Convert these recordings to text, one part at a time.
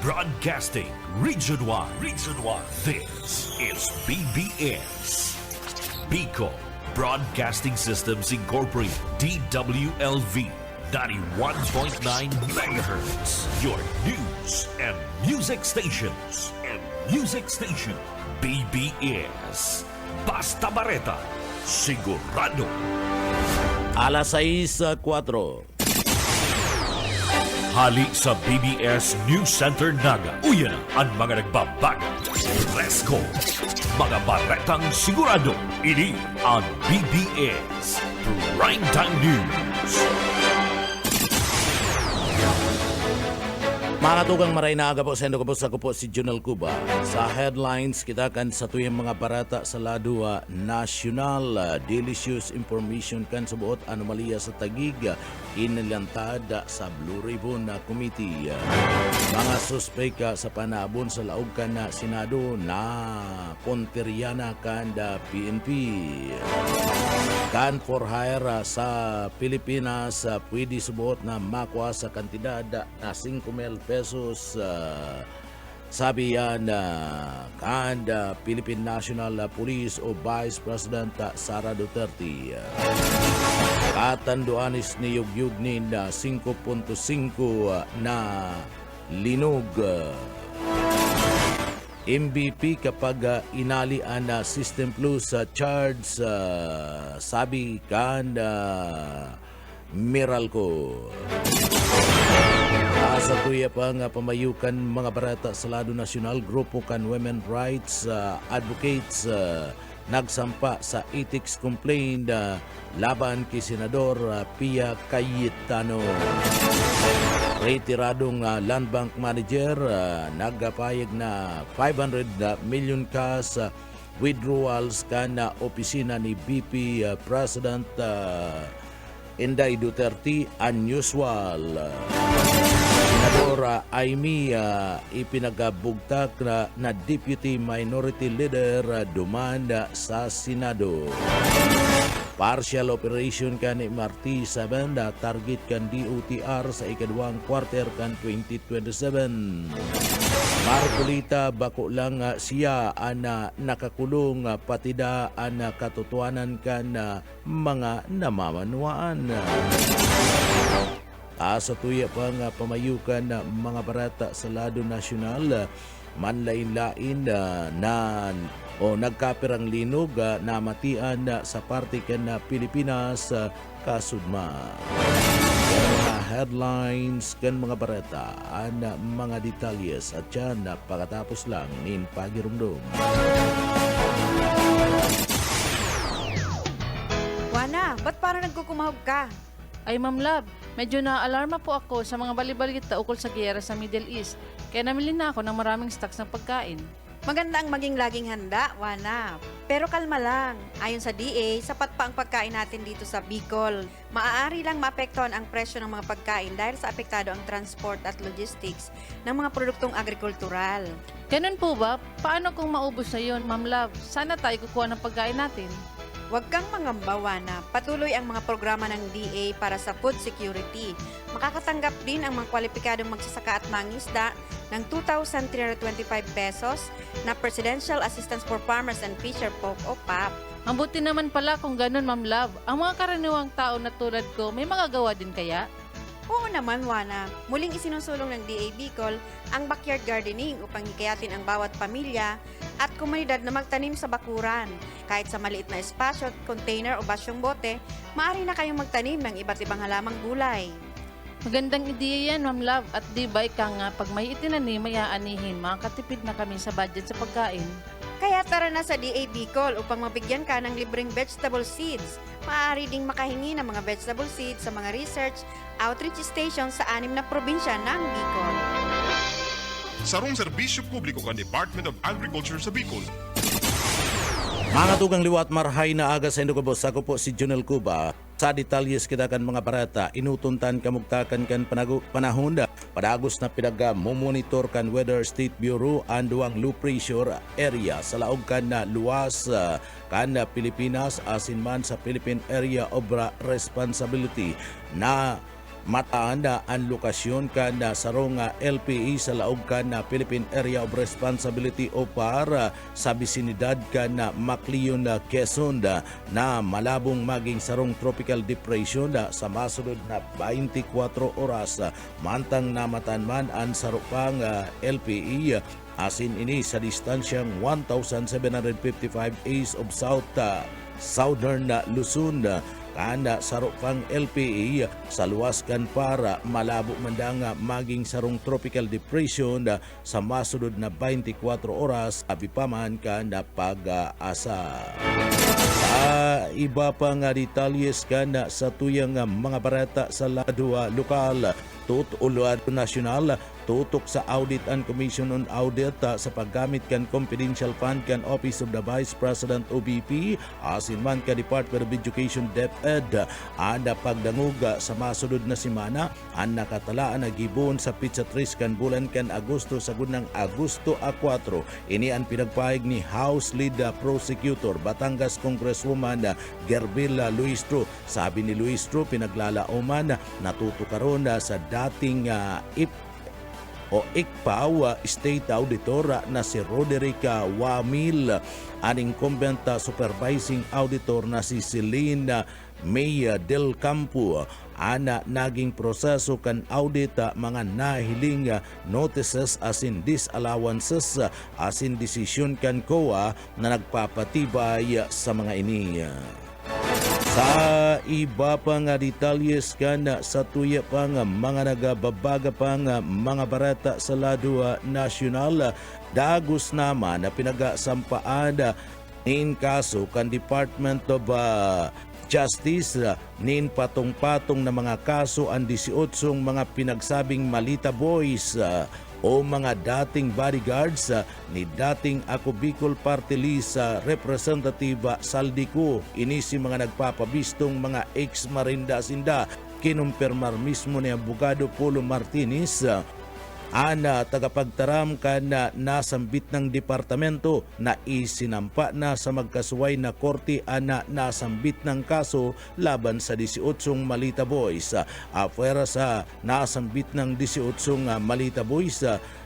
Broadcasting Region 1. Region 1. This is BBS. Bicol Broadcasting Systems Incorporated. DWLV. 91.9 megahertz. Your news and music stations. BBS. Basta Bareta. Sigurado. Alas 6:04. Hali sa BBS News Center Naga. Uyan ang mga nagbabaga. Presko. Mga baretang sigurado. Ini ang BBS Primetime News. Mga tugang maray na aga po sa ko po si Junel Cuba. Sa headlines kita kan sa tuyang mga barata sa ladua national delicious information kan sa buot anomalya sa Tagig inilantad sa Blue Ribbon Committee. Mga suspek sa panabon sa laog kan na Senado na konteryana kan da PNP. Kan for hire sa Pilipinas pwede subuot na makuha sa kantidad na 5,000 pesos. Sabi yan kan Philippine National Police o Vice President Sara Duterte. Katanduanis ni Yugyug ni 5.5 na linog. MVP kapag inalian na System Plus charge sabi kan Meralco. Sa tuya pa nga pamayukan mga barata sa lado nasyonal, grupo kan women rights advocates nagsampa sa ethics complaint laban kay Senador Pia Cayetano. Retiradong land bank manager nagpayag na 500 million cash withdrawals kan na opisina ni VP President Inday Duterte unusual. Senadora Amy ipinagabugtak na Deputy Minority Leader dumanda sa Senado. Partial operation kan MRT 7 target kan DOTR sa ikadawang quarter kan 2027. Marcolita bako lang siya ana nakakulong patida ana katotohanan kan mga namamanuan. Sa tuya pa nga pamayukan mga barata sa lado nasyonal manlain-lain na nagkapirang linog na matian sa parte kan Pilipinas kasudma. Mga headlines kan mga barata ang mga detalyes at yan pagkatapos lang nin pagirumdum. Wana, ba't parang nagkukumahog ka? Ay Ma'am Love, medyo na-alarma po ako sa mga balibalita ukol sa giyera sa Middle East. Kaya namili na ako ng maraming stocks ng pagkain. Maganda ang maging laging handa, Wana. Pero kalma lang. Ayon sa DA, sapat pa ang pagkain natin dito sa Bicol. Maaari lang maapektuhan ang presyo ng mga pagkain dahil sa apektado ang transport at logistics ng mga produktong agrikultural. Ganun po ba? Paano kung maubos na yun, Ma'am Love? Sana tayo kukuha ng pagkain natin. Huwag kang mangamba, Wana. Patuloy ang mga programa ng DA para sa food security. Makakatanggap din ang mga kwalipikadong magsasaka at mangisda ng 2,325 pesos na Presidential Assistance for Farmers and Fisher Folk o PAP. Mabuti naman pala kung ganun, Ma'am Love. Ang mga karaniwang tao na tulad ko, may magagawa din kaya? Oo naman, Wana. Muling isinusulong ng DA Bicol ang backyard gardening upang hikayatin ang bawat pamilya at komunidad na magtanim sa bakuran. Kahit sa maliit na espasyo, container o basyong bote, maaari na kayong magtanim ng iba't ibang halamang gulay. Magandang ideya yan, Ma'am Love. At di ba ika nga, pag may itinanim, may aanihin, makakatipid na kami sa budget sa pagkain. Kaya tara na sa DA Bicol upang mabigyan ka ng libreng vegetable seeds. Maaari ding makahingi ng mga vegetable seeds sa mga research outreach station sa 6 na probinsya ng Bicol. Sarong serbisyo publiko kan Department of Agriculture sa Bicol. Mga tugang liwat marhay na aga sa Indogabos. Ako po si Junel Cuba. Sa detalyes kita kan mga barata, inutuntan kamugtakan kan panahon padagos na pinaga monitor kan Weather State Bureau ang duwang low pressure area sa laog kan na luwas kan Pilipinas asin man sa Philippine Area of Responsibility na mataan na ang lokasyon kan na sarong LPE sa laog kan na Philippine Area of Responsibility o para sa bisinidad kan na Macleon, Quezon na malabong maging sarong tropical depression sa masunod na 24 oras. Mantang namatan man ang sarupang LPE asin ini sa distansyang 1,755 AS of Southern Luzon. Kana sarupang LPE sa luwas kan para malabo mandang maging sarong tropical depression sa masunod na 24 oras abipaman kan na pag-asa. Sa iba pang detalyes kan sa tuyang mga barata sa lado lokal, tutulad nasyonal tutok sa Audit and Commission on Audit sa paggamit kan confidential fund kan Office of the Vice President OVP asin man ka Department of Education DepEd anda pagdangog sa masunod na semana ang nakatalaan na gibon sa pizza 3 kan bulan kan Agosto sa gunang Agosto 4. Ini ang pinagpahig ni House Lead Prosecutor Batangas Congresswoman Gerbila Luistro. Sabi ni Luistro pinaglalauman natuto karon sa dating ICPAW State Auditor na si Roderica Wamil, ang incumbent supervising auditor na si Celine May Del Campo. Ana naging proseso kan audit mga nahiling notices asin disallowances asin desisyon kan COA na nagpapatibay sa mga ini. Sa iba pang detalles kan sa tuya pang mga nagababaga pang mga barata sa lado nasyonal, dagos naman na pinagasampaan nin kaso kan Department of Justice nin patong-patong na mga kaso ang 18 mga pinagsabing Malita Boys o mga dating bodyguards ni dating Ako Bicol Party List Representative Saldico. Ini si mga nagpapabistong mga ex-marinda sinda. Kinumpirmar mismo ni Abogado Polo Martinez ana tagapagtaram kan na nasambit ng departamento na isinampa na sa magkasuway na korte ana nasambit ng kaso laban sa 18 Malita Boys. Afuera sa nasambit ng 18 Malita Boys,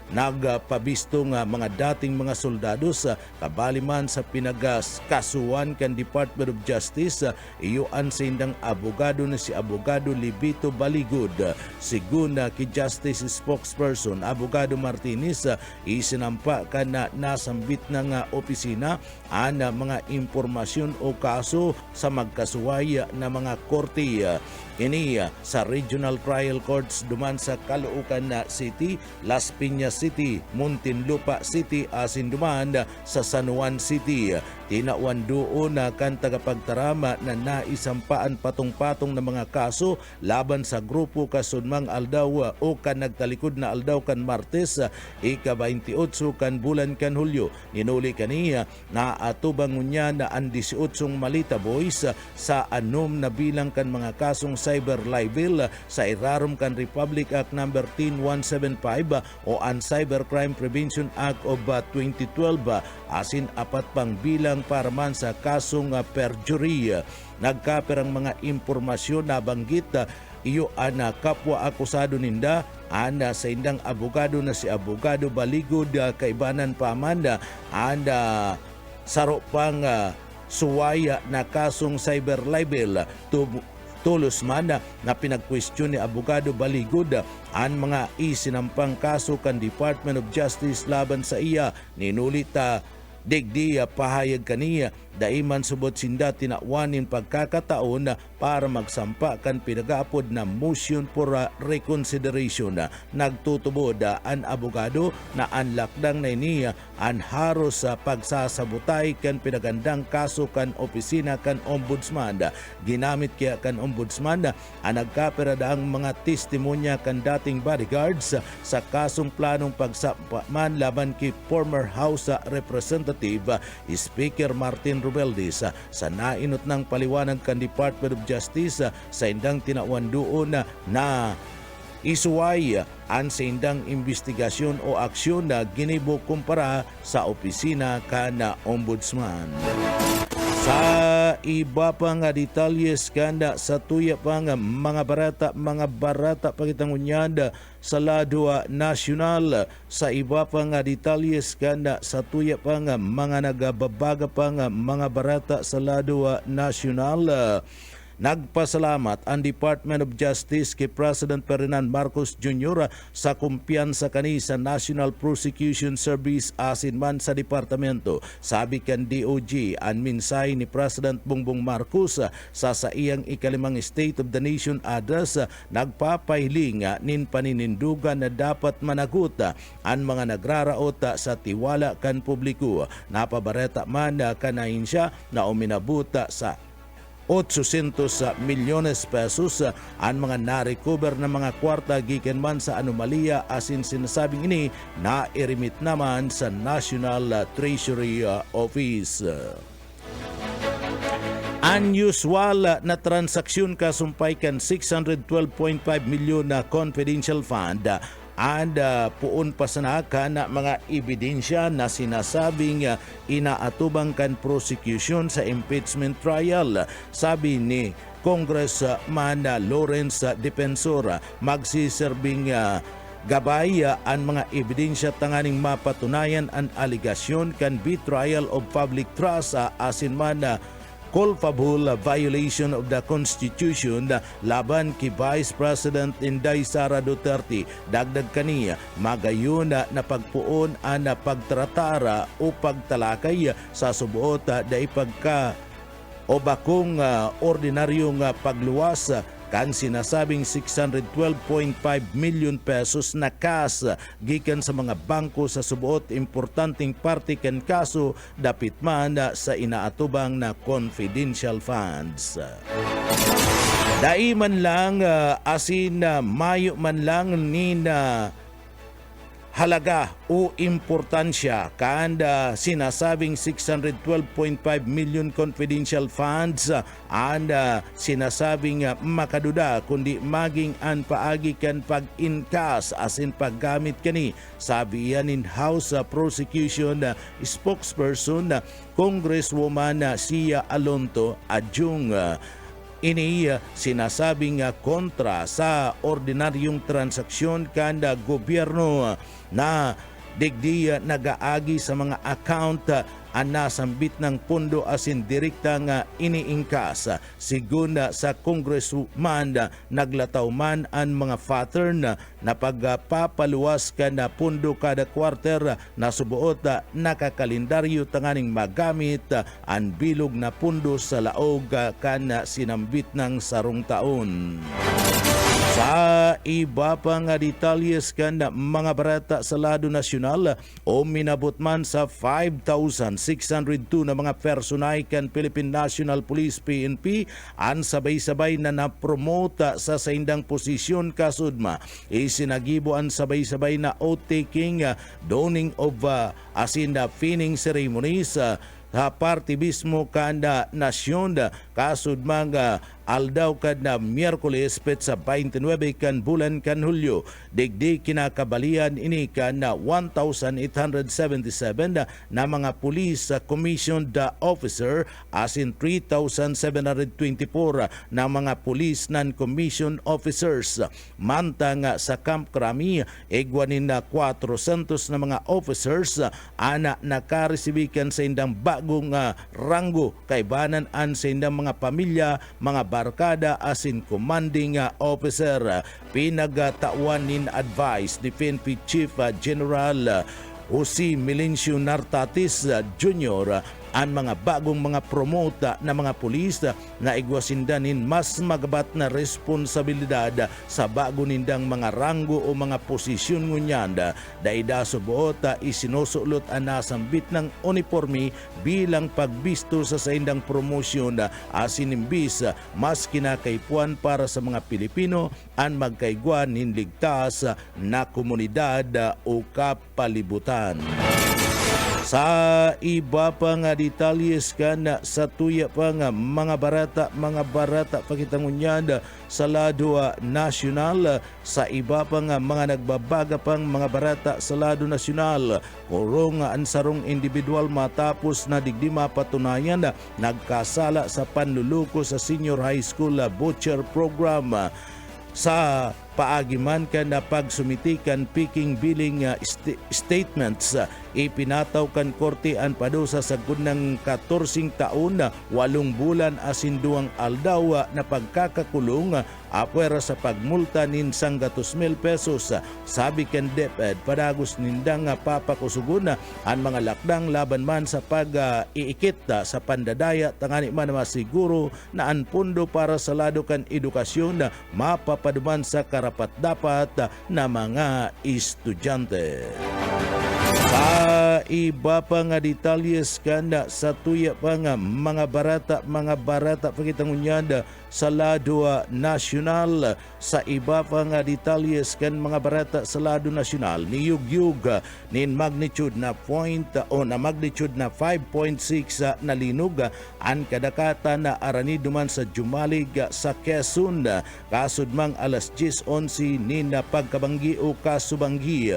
nagpabisto nga mga dating mga soldados kabaliman sa pinagkasuhan kan Department of Justice iyuan sa indang abogado na si Abogado Libito Baligod. Sigun ki Justice spokesperson Abogado Martinez, isinampa ka na nasambit ng opisina ana mga impormasyon o kaso sa magkasuway na mga korte. Ini sa Regional Trial Courts duman sa Caloocan City, Las Piñas City, Muntinlupa City, asin duman sa San Juan City. Tinawan doon na kan tagapagtarama na naisampaan patong-patong na mga kaso laban sa grupo kasunmang aldaw o kan nagtalikod na aldaw kan Martes ika-28 kan bulan kan Hulyo. Ninuli kaniya na atubang niya na ang 18 Malita Boys sa anom na bilang kan mga kasong cyber libel sa irarom kan Republic Act No. 10175 o ang Cybercrime Prevention Act of 2012 asin apat pang bilang para man sa kasong perjury. Nagkaperang mga impormasyon na banggit iyo ana kapwa akusado ninda ana sa indang abogado na si Abogado Baligod kaibanan pa Amanda anda saro pang suwaya na kasong cyber libel. Tulos man na pinagkwestiyon ni Abogado Baligod ang mga isinampang kaso kan Department of Justice laban sa iya. Ninulita digdi pahayag kaniya daiman subot sinda tinawanin pagkakataon para magsampa kan pinagaapod na motion for reconsideration. Nagtutubod ang abogado na ang lakdang na iniya ang haros sa pagsasabutay kan pinagandang kaso kan opisina kan ombudsman. Ginamit kaya kan ombudsman ang nagkapera ang mga testimonya kan dating bodyguards sa kasong planong pagsampa man laban kay former House Representative Speaker Martin Romualdez. Sa nainot ng paliwanag kan Department of Justice sa indang tinawan doon na isuway ang sa indang investigasyon o aksyon na ginibo kumpara sa opisina kan ombudsman. Sa iba pa nga detalyes kanda sa tuya pa nga mga barata pagitangunyada sa lado nasyonal. Sa iba pa nga detalyes kanda sa tuya pa nga mga nagababaga pa nga mga barata sa lado nasyonal. Nagpasalamat ang Department of Justice kay President Ferdinand Marcos Jr. sa kumpiyansa kani sa National Prosecution Service asin man sa departamento. Sabi kan DOJ ang minsay ni President Bongbong Marcos sa iyang ikalimang State of the Nation address, nagpapahiling nin paninindugan na dapat managot ang mga nagraraot sa tiwala kan publiko. Napabareta man kanain siya na uminabuta sa 800 milyones pesos ang mga na-recover na mga kwarta gikan man sa anomalya asin sinasabing ini na irimit naman sa National Treasury Office. Unusual na transaksyon kasumpay kan 612.5 milyon na confidential fund and puon pa sana na mga ebidensya na sinasabing inaatubang kan prosecution sa impeachment trial. Sabi ni Congressman Lawrence Defensor, magsiserbing gabay ang mga ebidensya tanganing mapatunayan ang aligasyon kan betrayal of public trust asin man culpable violation of the Constitution laban kay Vice President Inday Sara Duterte. Dagdag kaniya magayon na pagpuon ang pagtratara o pagtalakay sa subuot da ipagka o bakong ordinaryong pagluwas kan sinasabing 612.5 million pesos na cash gikan sa mga bangko sa subuot importanteng parte kan kaso dapit man sa inaatubang na confidential funds. Dai man lang asin mayo man lang ni na halaga o importansya kanda sinasabing 612.5 million confidential funds and sinasabing makaduda kundi maging ang paagi kan pag-inkas asin paggamit kani. Sabi yan in House Prosecution spokesperson Congresswoman Sia Alonto Adjung. Ini sinasabing kontra sa ordinaryong transaksyon kanda gobyerno na digdi nagaagi sa mga account ang nasambit ng pondo asin direkta nga iniingkas. Sigunda sa congressman naglataw man ang mga pattern na pagpapaluwas ka na pondo kada quarter na subuot nakakalendaryo tanganing magamit ang bilog na pondo sa laog kan sinambit ng sarong taon. Sa iba pa nga detalyes kan mga barata sa lado nasyonal o minabot man sa 5,602 na mga personay kan Philippine National Police PNP ang sabay-sabay na napromote sa saindang posisyon kasudma. Isinagibo ang sabay-sabay na oath-taking, donning of asin pinning ceremonies sa partibismo kanda nasyon kasud mga aldaw kad na Miyerkules petsa 29 kan bulan kan Hulyo. Digdi kinakabalian ini kan na 1,877 na mga police commissioned officer asin 3,724 na mga police non-commissioned officers. Mantang sa Camp Crami egwanin na 400 na mga officers ana nakaresibikan sa indang bagong ranggo kaibanan an sa indang mga pamilya, mga barkada asin commanding officer. Pinagatawan nin advice ni PNP Chief General Jose Melencio Nartatis Jr. ang mga bagong mga promote na mga pulis na igwasindanin mas magabat na responsibilidad sa bago nindang mga ranggo o mga posisyon ngunyanda. Daida subuot isinusulot ang nasambit ng uniforme bilang pagbisto sa saindang promosyon asin imbis mas kinakaipuan para sa mga Pilipino ang magkaigwan ninligtas na komunidad o kapalibutan. Sa iba pa nga detalyes kan sa tuya pa nga mga barata pakitangunyad sa lado nasyonal. Sa iba pa nga mga nagbabaga pang mga barata sa lado nasyonal, kurong ansarong individual matapos na digdima patunayan na nagkasala sa panluluko sa senior high school butcher program. Sa paagiman ka na pagsumitikan picking billing statements, ipinataw kan korte ang padusa sa gunang 14 taon, 8 bulan asin 2 aldaw na pagkakakulong apwera sa pagmulta nin 100,000 pesos. Sabi kan DepEd padagos nindang papakusugon ang mga lakdang laban man sa pag-iikit sa pandadaya tangani man masiguro na ang pundo para sa lado kan edukasyon mapapaduman sa karapat dapat na mga estudyante. Sa iba pa nga detalyes kanda sa tuya pa nga mga barata pakitangunyad sa lado nasyonal. Sa iba pa nga detalyes kan mga barata sa lado nasyonal, niyugyug nin magnitude na magnitude na 5.6 na linog ang kadakata na araniduman sa Jumalig sa Quezon. Kasud mang alas 10:11 nin pagkabanggi o kasubanggi.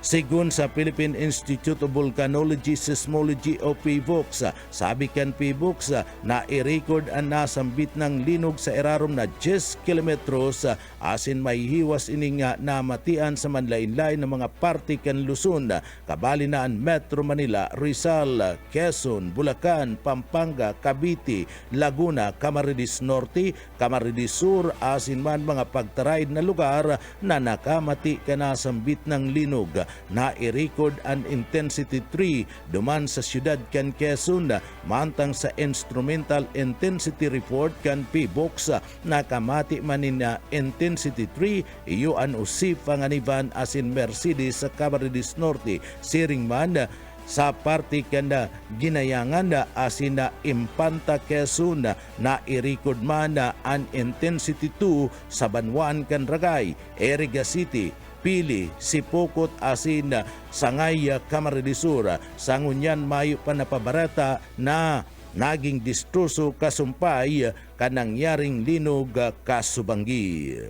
Sigun sa Philippine Institute of Volcanology, Seismology o PVOX, sabi kan PVOX na i-record ang nasambit ng linog sa irarom na 10 kilometros asin may hiwas ini nga namatian sa manlain-lain ng mga parte kan Luzon, kabali na ang Metro Manila, Rizal, Quezon, Bulacan, Pampanga, Cavite, Laguna, Camarines Norte, Camarines Sur asin man mga pagtaraid na lugar na nakamati ka nasambit ng linog. Na i-record ang intensity 3 duman sa siyudad kan Quezon, mantang sa instrumental intensity report kan PVOX na kamati manin na intensity 3 iyo an usip panganiban asin Mercedes sa Camarines Norte, siring man sa parte kanda ginayangan asin na Impanta Quezon na i-record man ang intensity 2 sa Banwan kan Ragay, Eriga City, Pili, Sipokot asin Sangay, Camarines Sur. Sa ngunyan mayo pa napabarata na naging distroso kasumpay kanangyaring linog kasubanggi.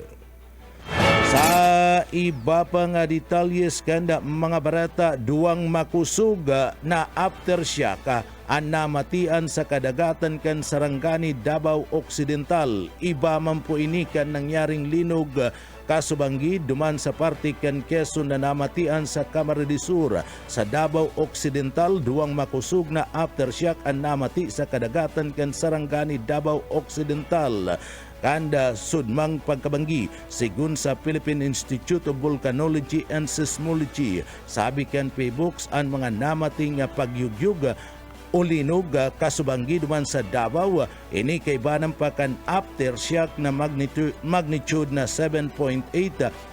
Sa iba pa nga detalyes kanda mga barata, duwang makusog na aftershock ang namatian sa kadagatan kan Sarangani, Davao Occidental. Iba man po ini kan nangyaring linog kasubanggi duman sa parte kan Quezon na namatian sa Camarines Sur. Sa Davao Occidental, duwang makusog na aftershock ang namati sa kadagatan kan Sarangani, Davao Occidental. Kanda sudmang pagkabanggi sigun sa Philippine Institute of Volcanology and Seismology. Sabi kan PVOX ang mga namating pagyugyug o linog kasubanggi duman sa Davao ini kay banang pa kan aftershock na magnitude na 7.8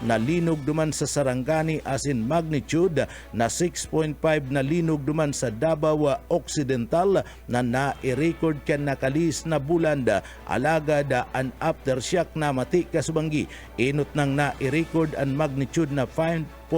na linog duman sa Sarangani asin magnitude na 6.5 na linog duman sa Davao Occidental na na-record kan nakalis na bulan alagad ang aftershock na mati kasubanggi. Inot nang na-record ang magnitude na 5.5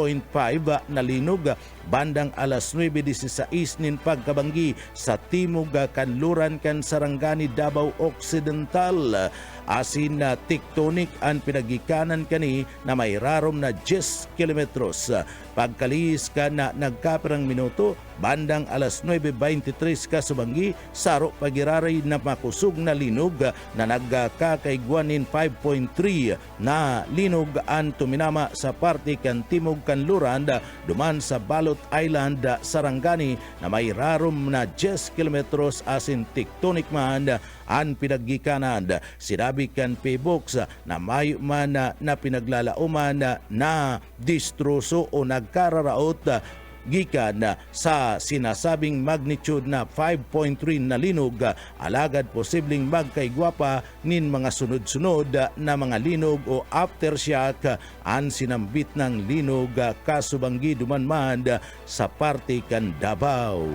na linog bandang alas 9:16 nin pagkabanggi sa timog kanluran kan Sarangani, Davao Occidental. Asin na tectonic ang pinagikanan kani na may rarom na 10 kilometros. Pagkalis ka na nagkapirang minuto, bandang alas 9:23 kasubanggi, saro pagiraray na makusog na linog na nagkakaiguanin 5.3 na linog ang tuminama sa parte kan timog kanluran duman sa Balot Island, Sarangani na may rarom na 10 kilometros asin tectonic man ang pinagikanan. Sinabi kan PVOX na may man na pinaglalauman na distroso o nagkararaot gikan sa sinasabing magnitude na 5.3 na linog, alagad posibleng magkaigwapa nin mga sunod-sunod na mga linog o aftershock ang sinambit ng linog kasubanggi dumanman sa parte kan Davao.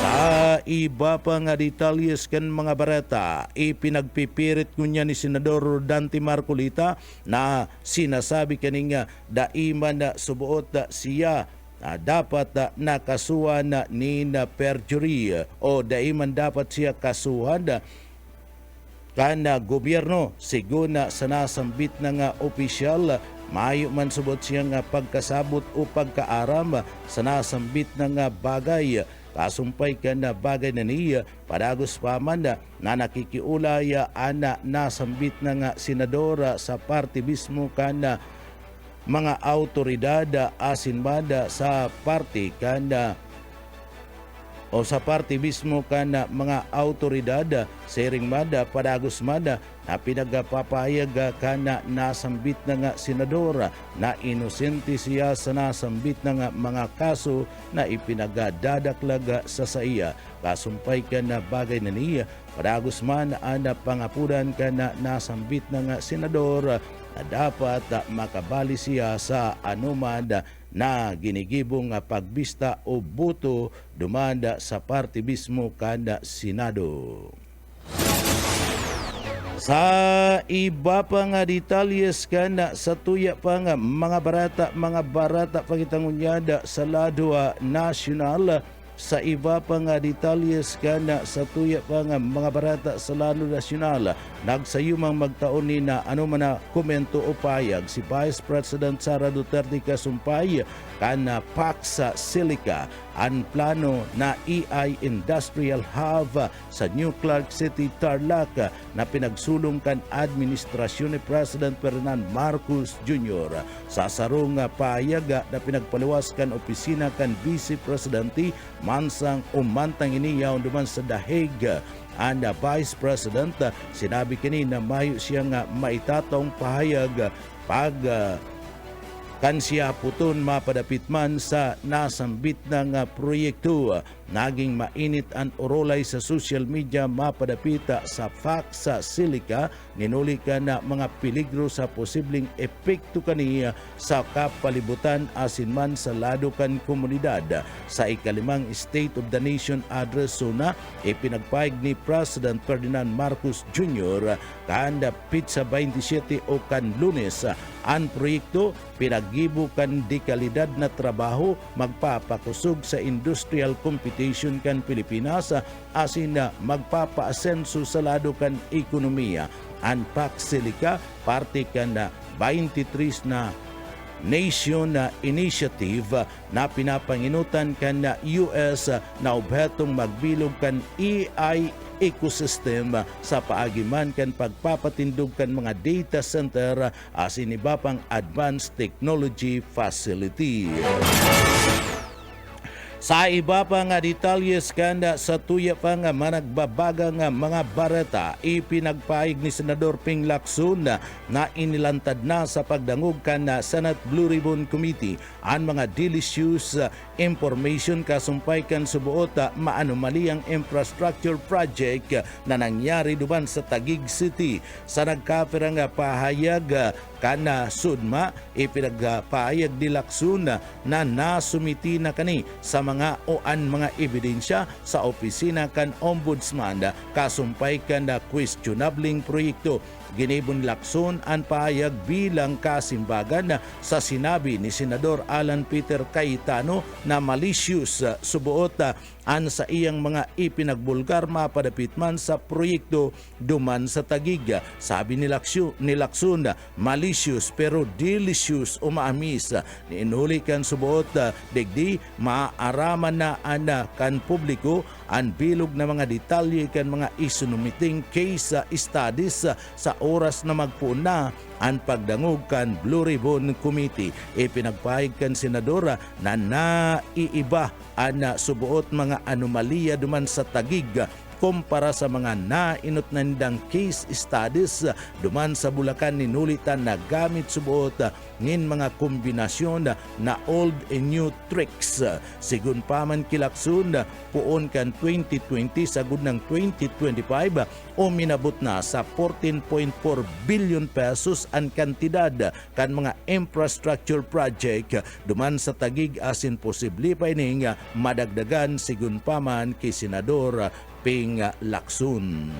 Sa iba pa nga detalyes kan mga barata, ipinagpipirit kunya ni Senador Dante Marcolita na sinasabi kaninga daiman na subuot siya dapat nakasuhan ni na perjury o daiman dapat siya kasuhan kana gobyerno siguna sa nasambit na nga opisyal maayo man subot siya nga pagkasabot o pagkaaram sa nasambit na nga bagay. Kasumpay ka na bagay na niya padagos paman na nakikiulay ana nasambit na nga senadora sa party mismo kana mga autoridad asin mada sa party kana o sa party mismo kana mga autoridad sering mada padagos mada na pinagpapahayag kana nasambit na nga senadora na inosente siya sa nasambit na nga mga kaso na ipinagadadaklag sa iya. Kasumpay ka na bagay na niya padagos man ana pangapudan kana nasambit na nga senador na dapat makabali siya sa anuman na ginigibong pagbista o boto dumanda sa party mismo kada Senado. Sa iba pa nga detalyes kana sa tuya pa nga mga barata pagitangunyada sa lado nasyonal. Sa iba pa nga detalyes kana sa tuya pa nga mga barata sa lado nasyonal, nagsayumang magtaon ni na man komento o payag si Vice President Sara Duterte kasumpay kana Paksa Silica ang plano na EI Industrial Hub sa New Clark City, Tarlac na pinagsulong kan administrasyon ni President Ferdinand Marcos Jr. Sa sarong payag na pinagpaliwas kan opisina kan Vice Presidente mansang umantang iniyaw duman sa dahig ang Vice President sinabi kini na mayo siya nga maitatong pahayag pag kan siya puton mapadapit man sa nasambit na nga proyekto. Naging mainit ang orolay sa social media mapadapit sa Paksa Silica ninuli ka na mga peligro sa posibleng epekto kaniya sa kapalibutan asin man sa lado kan komunidad. Sa ikalimang State of the Nation address na ipinagpahig ni President Ferdinand Marcos Jr. kanda pizza 27 o kan Lunes ang proyekto pinagibo kan dekalidad na trabaho magpapakusog sa industrial competition kan Pilipinas asin na magpapaasenso sa lado kan ekonomiya. Ang Paksa Silica parte kan na 23 na Nation Initiative na pinapanginutan kan na US na obhetong magbilog kan AI ecosystem sa paagiman kan pagpapatindog kan mga data center asin iba pang advanced technology facility. Sa iba pa nga detalyes kanda sa tuya pa nga managbabaga nga mga barata ipinagpaig ni Senador Ping Lacson na inilantad na sa pagdangog kan na Senate Blue Ribbon Committee ang mga delicious information kasumpay kan subuot maanumaliyang infrastructure project na nangyari duman sa Taguig City. Sa nagkapira nga pahayag kana sudma ipinagpahayag ni Lacson na nasumiti na kani sa mga mga ebidensya sa opisina kan Ombudsman kasumpay kan na questionabling proyekto. Ginibon Lacson ang pahayag bilang kasimbagan sa sinabi ni Senador Alan Peter Cayetano na malicious subuot an sa iyang mga ipinagbulgar mapadapit man sa proyekto duman sa Taguig. Sabi ni Lacson malicious pero delicious o maamis. Niinuli kan subuot digdi maaaraman na ana kan publiko ang bilog na mga detalye kan mga isunumiting case studies sa oras na magpuna ang pagdangog kan Blue Ribbon Committee. Ipinagpahig kan senadora na naiiba ang subuot mga anomalya duman sa Taguig kumpara sa mga nainot na nindang case studies duman sa Bulacan ninulitan na gamit subuot ngin mga kombinasyon na old and new tricks. Sigun pa man kilaksun puon kan 2020 sagud ng 2025 o minabot na sa 14.4 billion pesos ang kantidad kan mga infrastructure project duman sa Taguig asin posible pa ining madagdagan sigun pa man kay Senador Ping Lacson.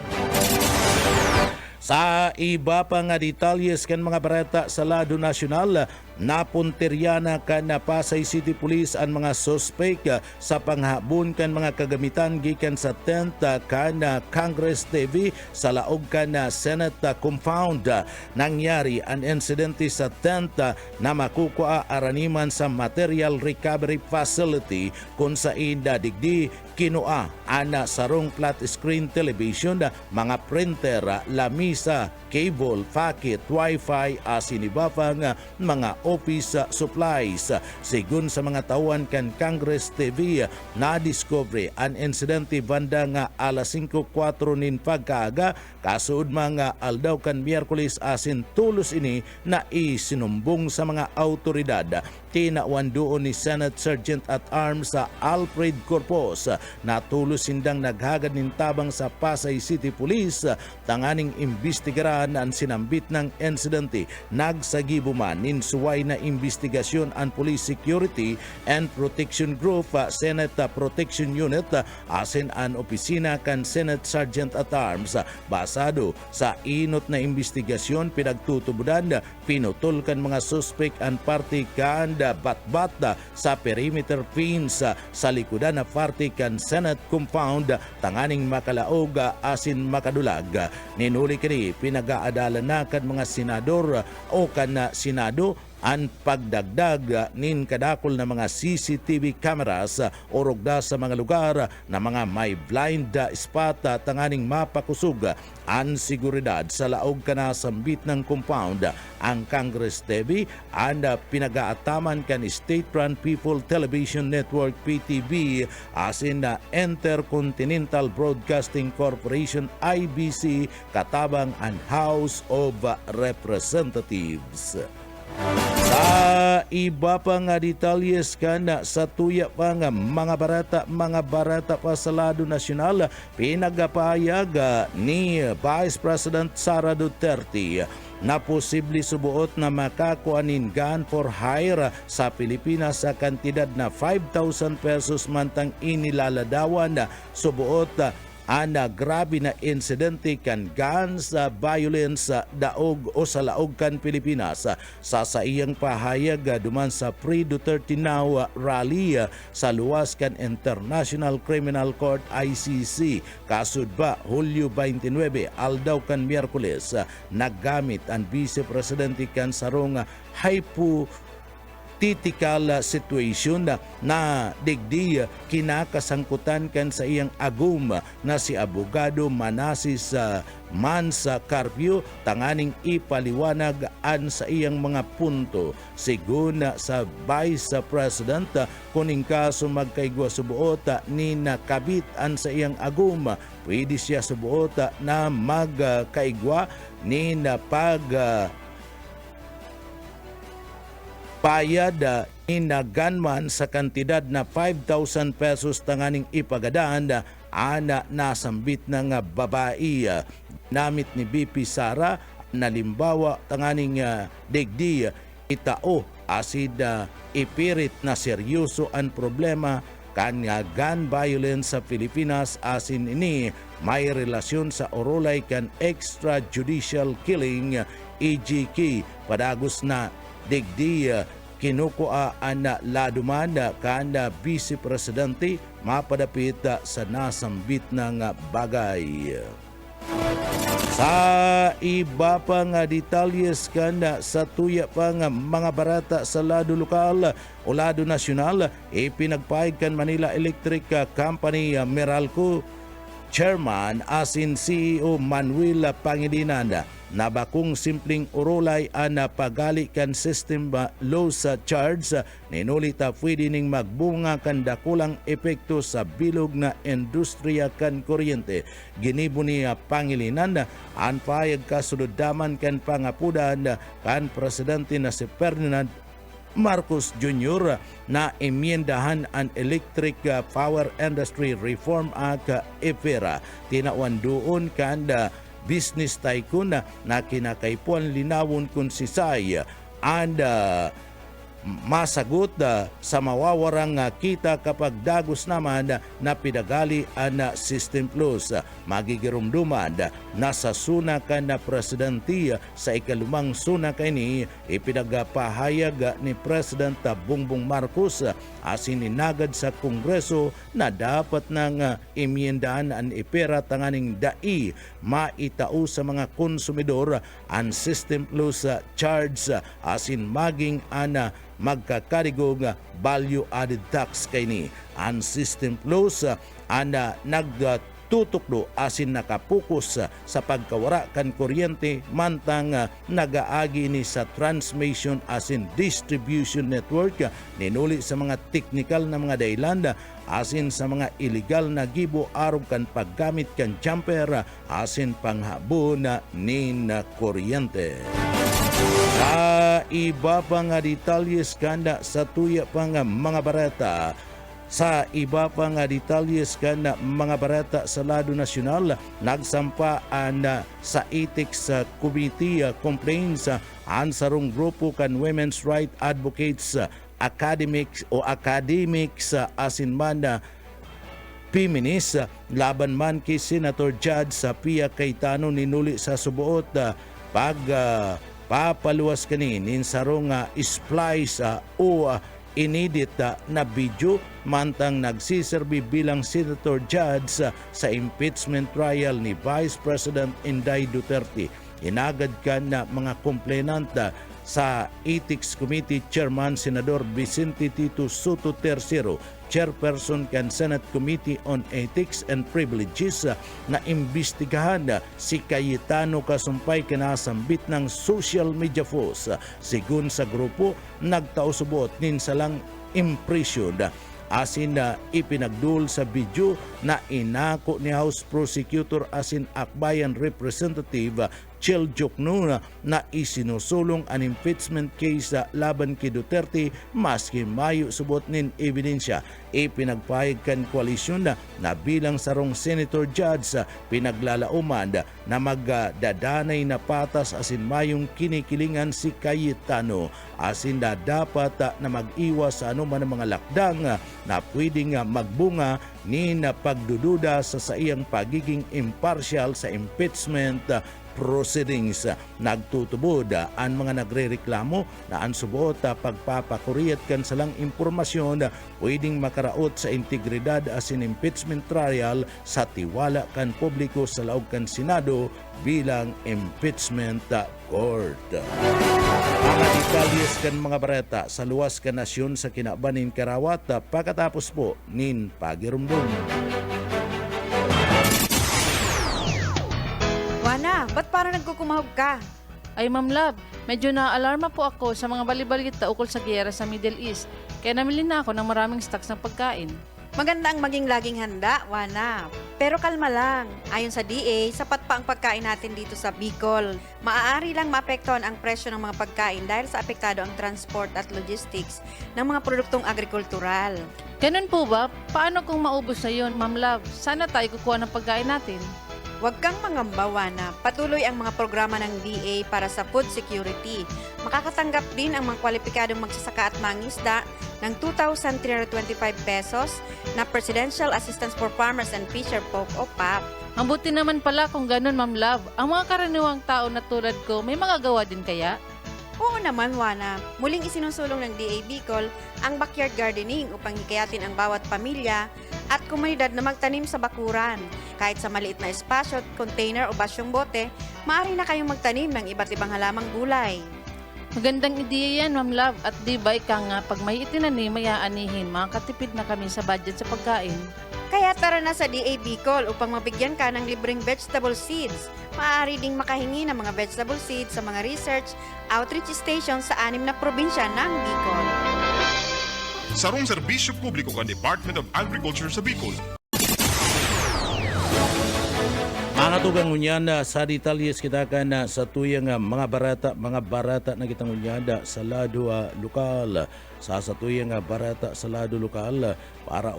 Sa iba pa nga detalyes kan mga barata sa lado nasyonal, napunteryana kan na Pasay City Police ang mga suspect sa panghabon kan mga kagamitan gikan sa tent kan Congress TV sa laog kan Senate compound. Nangyari ang insidente sa tent na makukuha araniman sa Material Recovery Facility kung sa digdi kinua ana sarong flat screen television, mga printer, lamisa, cable, packet, wifi asin iba pang mga office supplies. Sigun sa mga tauhan kan Congress TV, na-discover ang insidente banda nga alas 5:04 nin pagkaaga kasuod mga aldaw kan Miyerkules asin tulos ini na isinumbong sa mga autoridad. Tinawan doon ni Senate Sergeant at Arms sa Alfred Corpus na tulos sindang naghagad nin tabang sa Pasay City Police tanganing imbestigaran ang sinambit ng insidente. Nagsagibo man nin suway na investigasyon ang Police Security and Protection Group, Senate Protection Unit asin ang opisina kan Senate Sergeant at Arms. Basado sa inot na investigasyon pinagtutubudan pinutol kan mga suspect ang party kan batbat sa perimeter fence sa likudan na party kan Senate compound tanganing makalaog asin makadulag. Ninuli kini pinagaadalan na kan mga senador o kan Senado ang pagdagdag nin kadakol na mga CCTV cameras o rugda sa mga lugar na mga may blind spot tanganing mapakusog ang seguridad sa laog kana sambit ng compound. Ang Congress TV ang pinagaataman kan State Run People Television Network PTV asin na Intercontinental Broadcasting Corporation IBC katabang ang House of Representatives. Sa iba pa nga detalyes kana sa tuya pa nga mga barata pa sa lado nasyonal, pinagapahayag ni Vice President Sara Duterte na posible subuot na makakuanin gun for hire sa Pilipinas sa kantidad na 5,000 pesos mantang inilaladawan subuot ana grabe na insidente kan guns violence daog o sa laog kan Pilipinas. Sa iyang pahayag duman sa Pre-Duterte Now rally sa luwas kan International Criminal Court ICC kasud ba Hulyo 29 aldaw kan Miyerkules, naggamit ang Vice Presidente kan sarong hypothetical situation na digdi kinakasangkutan kan sa iyang agum na si abogado Manasis Mansa Carpio tanganing ipaliwanag an sa iyang mga punto. Sigun sa Vice President kuning kaso magkaigwa subuot ni nakabit an sa iyang agum, pwede siya subuot na magkaigwa ni napag payad na gunman sa kantidad na 5,000 pesos tanganing ipagadaan ana nasambit na nga babae. Namit ni BP Sara nalimbawa tanganing digdi itao asid ipirit na seryoso ang problema kan nga gun violence sa Pilipinas asin ini may relasyon sa orolay kan extrajudicial killing EJK padagos na digdi kinukuha ang laduman kan Vice Presidente mapadapit sa nasambit ng bagay. Sa iba pa nga detalyes kan sa tuya pa nga mga barata sa lado lokal o lado nasyonal, ipinagpahig kan Manila Electric Company Meralco Chairman asin CEO Manuel Pangilinan na bakong simpleng urolay ang pagali kan system loss charge ninulita pwede ning magbunga kan dakulang epekto sa bilog na industriya kan kuryente. Ginibo ni Pangilinan ang payag kasunod daman kan pangapudan kan presidente na si Ferdinand Marcos Jr. na emyendahan ang Electric Power Industry Reform Act EPERA. Tinawan doon kan business tycoon na kinakaipuan linawon kung si Say and masagot sa mawawarang kita kapag dagos naman na pidagali ang System Plus. Magigirumduman na sa sunakan na presidente sa ikalumang sunakay ni ipinagpahayag ni President Bongbong Marcos asin inagad sa Kongreso na dapat nang imyendahan ang ipera tanganing dai maitao sa mga konsumidor ang System Plus charge asin maging ana magkakarigong value added tax kay ni ang System Plus ana nagtutukdo asin nakapokus sa pagkawara kan kuryente mantang nagaagi ni sa transmission asin distribution network ninuli sa mga technical na mga dahilan asin sa mga illegal na gibo arog kan paggamit kan jumper asin panghabon nin kuryente. Sa iba pang detalyes kanda sa tuya pang mga barata sa iba pang detalyes kan mga barata sa lado nasyonal nagsampa sa ethics committee complaints ang sarong grupo kan women's right advocates academics asin man feminist laban man kay Senator Judge sa Pia Cayetano ninuli sa subuot papaluwas kanin sarong splice o inedit na video mantang nagsiserbi bilang Senator Judge sa impeachment trial ni Vice President Inday Duterte. Inagad kan na mga komplainanta sa Ethics Committee Chairman Senador Vicente Tito Soto III, Chairperson kan Senate Committee on Ethics and Privileges na imbestigahan si Cayetano kasumpay kinasambit ng social media force. Sigun sa grupo, nagtausubot nin salang impression asin na ipinagdul sa video na inako ni House Prosecutor asin Akbayan Representative Chel Jokno na isinusulong ang impeachment case laban kay Duterte maski mayo subot nin ebidensya. Ipinagpahig kan koalisyon na bilang sarong Senator Judge pinaglalauman na magdadanay na patas asin mayong kinikilingan si Cayetano asin na dapat na mag-iwas sa anuman mga lakdang na pwedeng magbunga ni na pagdududa sa iyang pagiging impartial sa impeachment proceedings. Nagtutubod ang mga nagrereklamo na ang subuot pagpapakuriyat kan salang impormasyon pwedeng makaraot sa integridad asin impeachment trial sa tiwala kan publiko sa laog kan Senado bilang impeachment court. Mga detalyes kan mga bareta sa luwas kan nasyon sa kinabanin Karawat pagkatapos po nin pagirumdum. Wana, ba't parang nagkukumahog ka? Ay Ma'am Love, medyo na-alarma po ako sa mga balibalita ukol sa giyera sa Middle East. Kaya namili na ako ng maraming stocks ng pagkain. Maganda ang maging laging handa, Wana. Pero kalma lang. Ayon sa DA, sapat pa ang pagkain natin dito sa Bicol. Maaari lang maapektuhan ang presyo ng mga pagkain dahil sa apektado ang transport at logistics ng mga produktong agrikultural. Ganun po ba? Paano kung maubos na yun, Ma'am Love? Sana tayo kukuha ng pagkain natin. Huwag kang mangamba, Wana. Patuloy ang mga programa ng DA para sa food security. Makakatanggap din ang mga kwalipikadong magsasaka at mangisda ng 2,325 pesos na Presidential Assistance for Farmers and Fisher Folk o PAP. Ang buti naman pala kung ganun, Ma'am Love. Ang mga karaniwang tao na tulad ko, may magagawa din kaya? Oo naman, Wana. Muling isinusulong ng DA Bicol ang backyard gardening upang hikayatin ang bawat pamilya at komunidad na magtanim sa bakuran. Kahit sa maliit na espasyo, container o basyong bote, maaari na kayong magtanim ng iba't ibang halamang gulay. Magandang ideya yan, Ma'am Love. At di ba ika nga, pag may itinanim, may aanihin, makakatipid na kami sa budget sa pagkain. Kaya tara na sa DA Bicol upang mabigyan ka ng libreng vegetable seeds. Maaari ding makahingi ng mga vegetable seeds sa mga research outreach stations sa 6 na probinsya ng Bicol. Sarong serbisyo publiko kan Department of Agriculture sa Bicol. Mga tugang unyanda sa detalyes kita kan sa tuyang mga barata na kitang unyanda sa lado lokal. Sa tuyang barata sa lado lokal para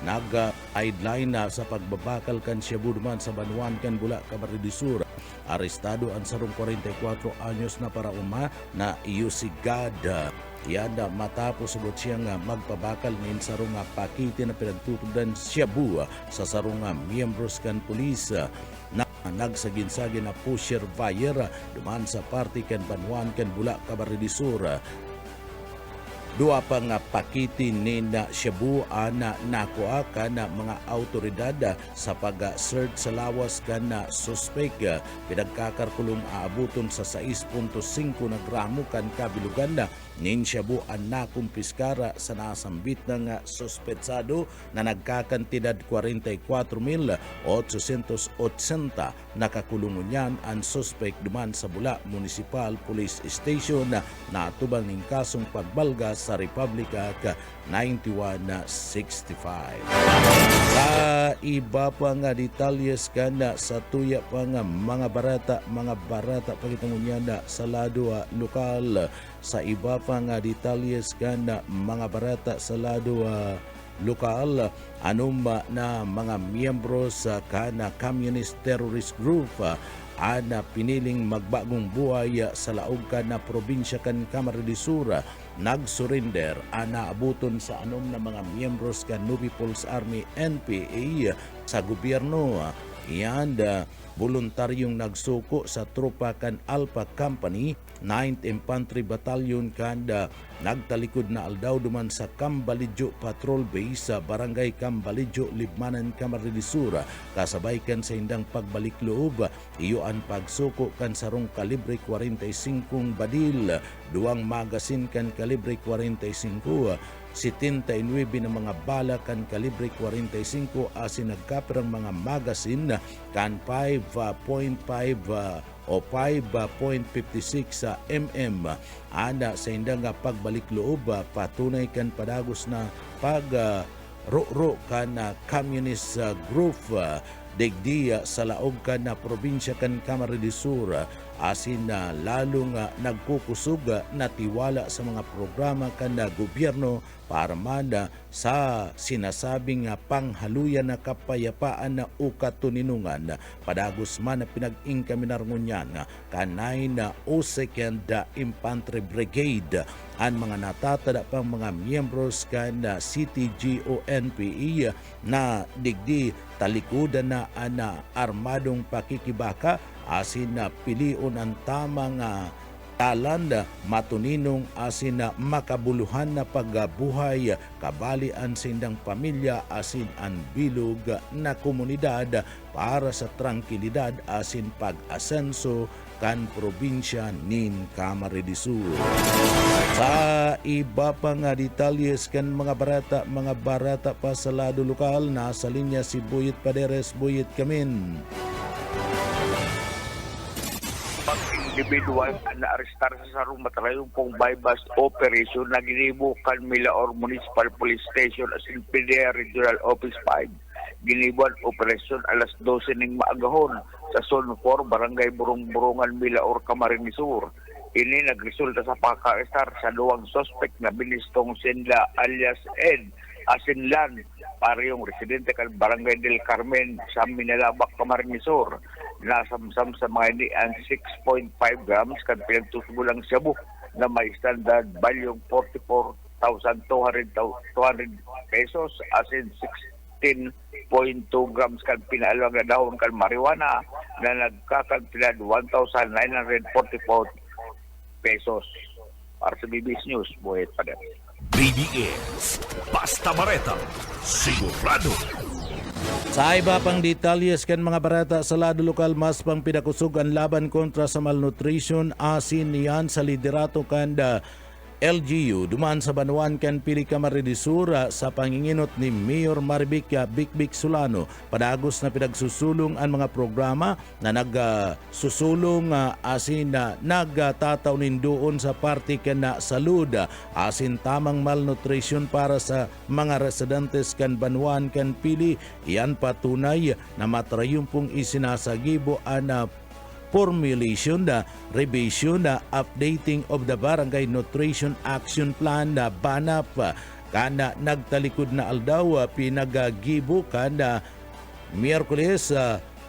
nag-guideline sa pagbabakal kan Cebu duman sa Banuan kan Bula, Camarines Sur. Arestado ang sarong 44 anyos na para na iusigad. Yanda matapos subot siya nga magpabakal nin sarong nga pakiti na pinagtutudan Cebu sa sarong nga miyembros kan pulis na nagsagin-sagin na pusher fire duman sa party kan Banwan kan Bula Camarines Sur. Dua pa nga pakiti ni na Cebu na nakuha ka na mga autoridad sa pag-search sa lawas ka na suspect. Pinagkakarkulong aabuton sa 6.5 na gramo kan kabilugan na nin Cebu ang nakumpiskara sa nasambit ng suspetsado na nagkakantidad 44,880 nakakulungon niyan ang suspect duman sa Bula Municipal Police Station na natubang ning kasong pagbalga sa Republika ka 9165. Sa iba pa nga detalyes ka na sa tuya pa nga mga barata pagitungon niya na sa lado lokal. Sa iba pa nga detalyes ka na mga barata sa lado lokal, anuma na mga miyembro sa kana communist terrorist group ana piniling magbagong buhay sa laog ka na probinsya kan Camarines Sur nagsurrender ana abuton sa anom na mga miyembros kan New People's Army NPA sa gobyerno. Yan voluntaryong nagsuko sa tropa kan Alpha Company 9th Infantry Battalion kanda nagtalikod na aldaw duman sa Cambalijo Patrol Base sa Barangay Cambalijo, Libmanan, Camarines Sur. Kasabay kan sa indang pagbalik loob, iyo ang pagsuko kan sarong kalibre 45 badil, duwang magasin kan kalibre 45, 79 na mga bala kan kalibre 45 asin nagkapirang mga magasin kan 5.5 o 5.56 mm. Ana sa indang pagbalik loob, patunay kan padagos na pag-ro kan communist group digdi sa laog kan na probinsya kan Camarines Sur asin na lalong nagkukusog na tiwala sa mga programa kan na gobyerno para manda sa sinasabing panghaluyan na kapayapaan na ukatuninungan. Padagos man na pinag-ingkaminarngunyan kanay na 2nd Infantry Brigade ang mga natatada pang mga miyembros kan na CTGO-NPA na digdi talikudan na armadong pakikibaka asin na pilion ang tamang talanda matuninong asin na makabuluhan na pagbuhay kabali ang sindang pamilya asin ang bilog na komunidad para sa tranquilidad asin pag-asenso kan probinsya nin Camarines Sur. Sa iba pa nga detalyes kan mga barata pa sa lado lokal, nasa linya si Buyit Paderes. Buyit Kamin. Individual na arestar sa sarong matrayong pong bypass operation na ginibukan Milaor Municipal Police Station as in PDEA Regional Office 5. Ginibuan operasyon alas 12 ng maagahon sa Zone 4, Barangay Burong-Burungan, Milaor, Camarines Sur. Ini nagresulta sa pagka-arestar sa duwang suspect na binistong Sinla alias Ed Asinlan, parehong residente kan Barangay del Carmen sa Minalabak, Camarines Sur. Nasamsam sa mga ini ang 6.5 grams kan pinagtusubulang Cebu na may standard value 44,200 pesos asin 16.2 grams kan pinaalwag na dahon kan marijuana na nagkakantidad 1,944 pesos. Para sa BBS News, Buhet Pader. BBS, Basta Bareta, sigurado. Sa iba pang detalyes kan mga barata sa lado lokal, mas pang pinakusog ang laban kontra sa malnutrition asin niyan sa liderato kanda LGU duman sa Banuan kan Pili Camarines Sur sa panginginot ni Mayor Marivic Bikbik Solano. Padagos na pinagsusulong ang mga programa na nagsusulong asin na nagtataunin doon sa party kan na salud asin tamang malnutrition para sa mga residentes kan Banuan kan Pili. Iyan patunay na matrayumpong isinasagibo ang formulation na revision na updating of the Barangay Nutrition Action Plan na BANAP kana nagtalikod na aldaw pinagagibo kana Miyerkules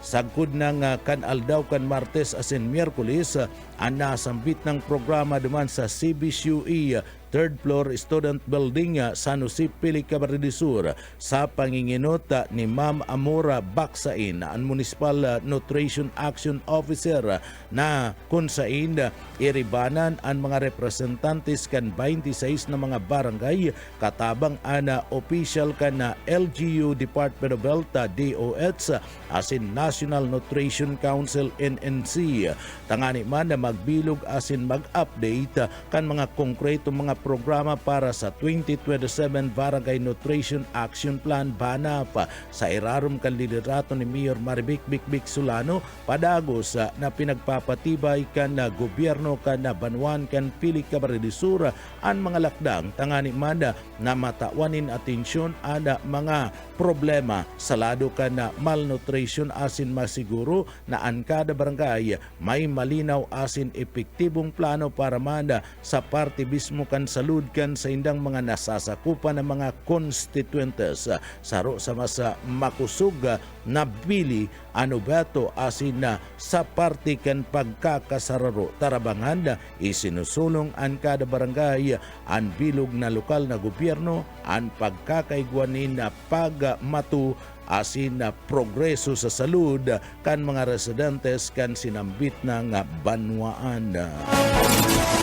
sagkod ng kan aldaw kan Martes asin Miyerkules ang nasambit ng programa duman sa CBCUE third floor student building San Jose, Pili-Camarines Sur sa panginginot ni Ma'am Amora Baksain, ang Municipal Nutrition Action Officer na kung saan iribanan ang mga representantes kan 26 na mga barangay katabang ana official kan na LGU Department of Health DOH asin National Nutrition Council NNC. Tangani man na magbilog asin mag-update kan mga konkretong mga programa para sa 2027 Barangay Nutrition Action Plan BANAP sa irarom kan liderato ni Mayor Maribik Bikbik Solano padagos na pinagpapatibay kan na gobyerno kan na Banwan kan Pili-Camarines Sur ang mga lakdang tangani man na matawanin atensyon ana mga problema sa lado kan na malnutrition asin masiguro na ang kada barangay may malinaw asin epektibong plano para manda sa parte mismo kan salud kan sa indang mga nasasakupan ng mga constituentes saro sa masa makusog na bili ano beto asin na sa parte kan pagkakasararo tarabangan isinusulong ang kada barangay ang bilog na lokal na gobyerno ang pagkakaigwanin na pagmatu asin na progreso sa salud kan mga residentes kan sinambit ng banwaan.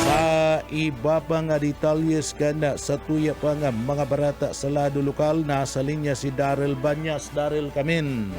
Sa iba pa nga detalyes kan sa tuya pa nga mga barata sa lado lokal, nasa linya si Daryl Banyas. Daryl, kamin.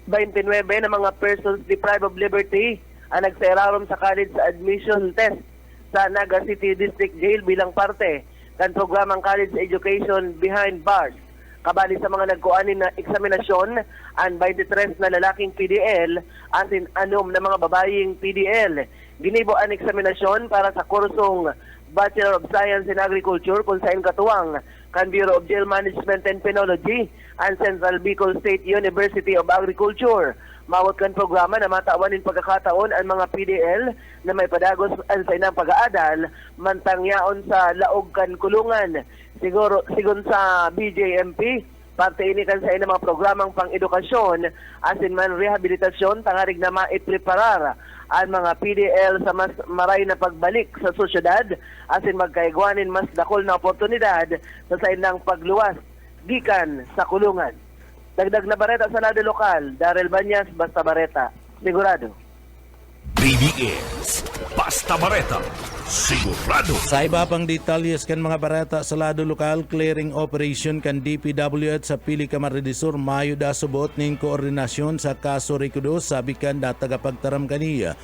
29 na mga persons deprived of liberty ang nagsairarom sa college admission test sa Naga City District Jail bilang parte kan programang college education behind bars. Kabali sa mga nagkuanin na eksaminasyon ang 23 na lalaking PDL asin 6 na mga babaying PDL. Ginibo ang eksaminasyon para sa kursong Bachelor of Science in Agriculture kung saan katuwang kan Bureau of Jail Management and Penology ang Central Bicol State University of Agriculture. Mawat kan programa na matawanin pagkakataon ang mga PDL na may padagos ang sa inang pag-aadal mantangyaon sa laog kan kulungan. Sigon sa BJMP, parte ini kan sa inang mga programang pang-edukasyon asin man rehabilitasyon tangarig na maipreparar ang mga PDL sa mas maray na pagbalik sa sosyedad asin magkaigwanin mas dakol na oportunidad sa inang pagluwas gikan sa kulungan. Dagdag na bareta sa lado lokal, Daryl Banyas, Basta Bareta, sigurado. BBS Basta Bareta, sigurado. Sa iba pang detalyes kan mga barata sa lado lokal, clearing operation kan DPWH sa Pili-Camarines Sur mayo da subot ning koordinasyon sa kaso Ricudos sabi kan da tagapagtaram kaniya.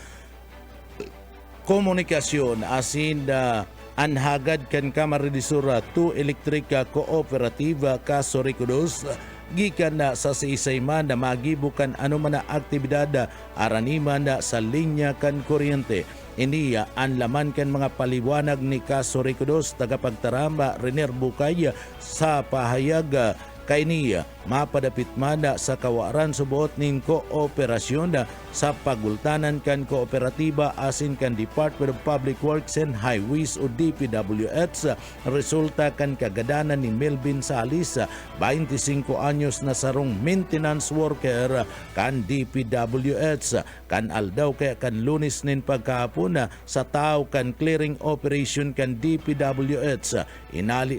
Komunikasyon asin da anhagad kan Camarines Sur 2 Elektrika Kooperativa kaso Ricudos gikan na sa isayman na magibukan anuman na aktibidad araniman na sa linya kan kuryente. Iniya ang laman kan mga paliwanag ni Kaso Ricudos tagapagtaramba Renier Bukay sa pahayag kay niya mapadapit mana sa kawaran subuot ning kooperasyon sa pagultanan kan kooperatiba asin kan Department of Public Works and Highways o DPWH resulta kan kagadanan ni Melvin Salis 25 anyos na sarong maintenance worker kan DPWH kan aldaw kaya kan Lunes nin pagkahapon sa tao kan clearing operation kan DPWH inali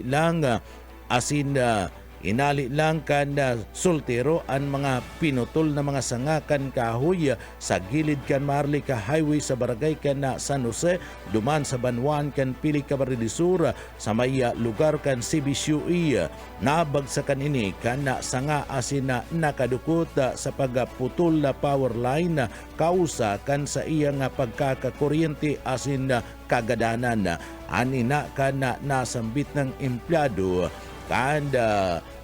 lang kan sultero ang mga pinutol na mga sangakan kahoy sa gilid kan Marlica Highway sa barangay kan na San Jose, duman sa Banwan kan Pili-Camarines Sur sa may lugar kan CBCUE. Nabagsakan ini kan na sanga asin na nakadukot sa pagputol na power line kausa kan sa iyang pagkakakuryente asin kagadanan. Anina kan na nasambit ng empleyado kan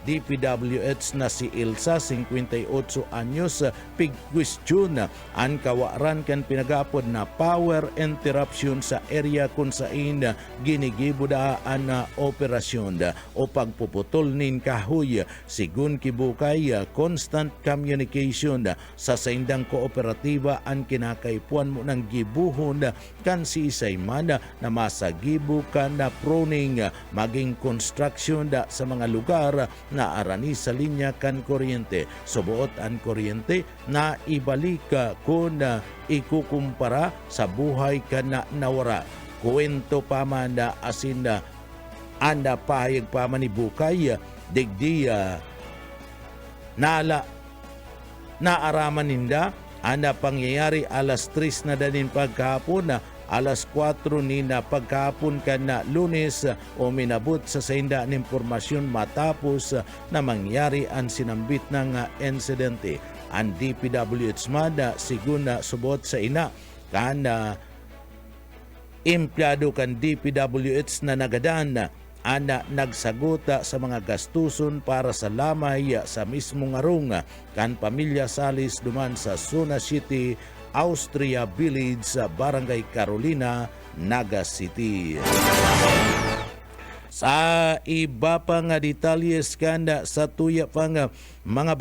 DPWH na si Ilsa, 58 anyos, pigkwestiyon ang kawaran kan pinagapod na power interruption sa area kung saan ginigibudaan na operasyon o pagpuputol nin kahoy. Sigun kibukay, constant communication sa saindang kooperatiba ang kinakaipuan mo ng gibuhon kan si Isayman na masagibo kan na pruning maging construction sa mga lugar na arani sa linya kan kuryente. Subuot ang kuryente na ibalik kung ikukumpara sa buhay kan na nawara. kuwento pa man na asin na anda pahayag pa man ni Bukay digdi naaraman ninda anda pangyayari alas 3 na danin pagkahapon na alas 4 ni na pagkahapon kan na Lunes o minabot sa sainda ng impormasyon matapos na mangyari ang sinambit ng insidente. Ang DPWH mada sigun na subot sa ina kan empleyado kan DPWH na nagadan ana nagsaguta sa mga gastuson para sa lamay sa mismong arong kan pamilya Salis duman sa Suna City, Austria Village sa Barangay Carolina, Naga City. Sa iba pa nga detalyes kanda sa tuya pa nga mga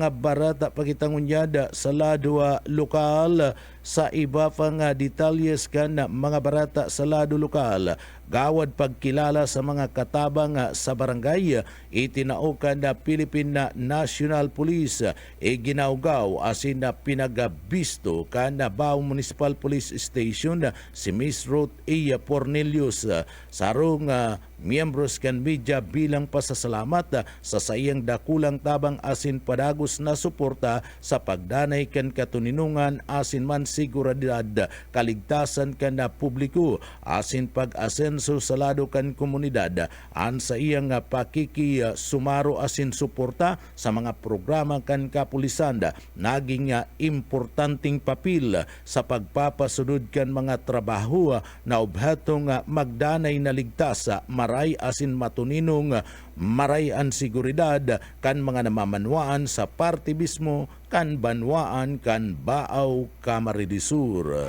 barata pagitangunyada sa lado lokal. Sa iba pa nga detalyes kanda mga barata sa lado lokal, gawad pagkilala sa mga katabang sa barangay, itinaukan na Philippine National Police ginaugaw asin na pinagabisto kana Bao Municipal Police Station si Miss Ruth A. Pornelius sarong miyembros kan media bilang pasasalamat sa sayang dakulang tabang asin padagos na suporta sa pagdanay kan katuninungan asin man seguridad kaligtasan kan na publiko asin pag-asenso sa lado kan komunidad an sa iyang pakiki sumaro asin suporta sa mga programa kan kapulisan naging importanteng papel sa pagpapasunod kan mga trabaho na obhatong magdanay na ligtas maray asin matuninong maray ang seguridad kan mga namamanwaan sa parte mismo kan banwaan kan Baaw Camarines-Sur.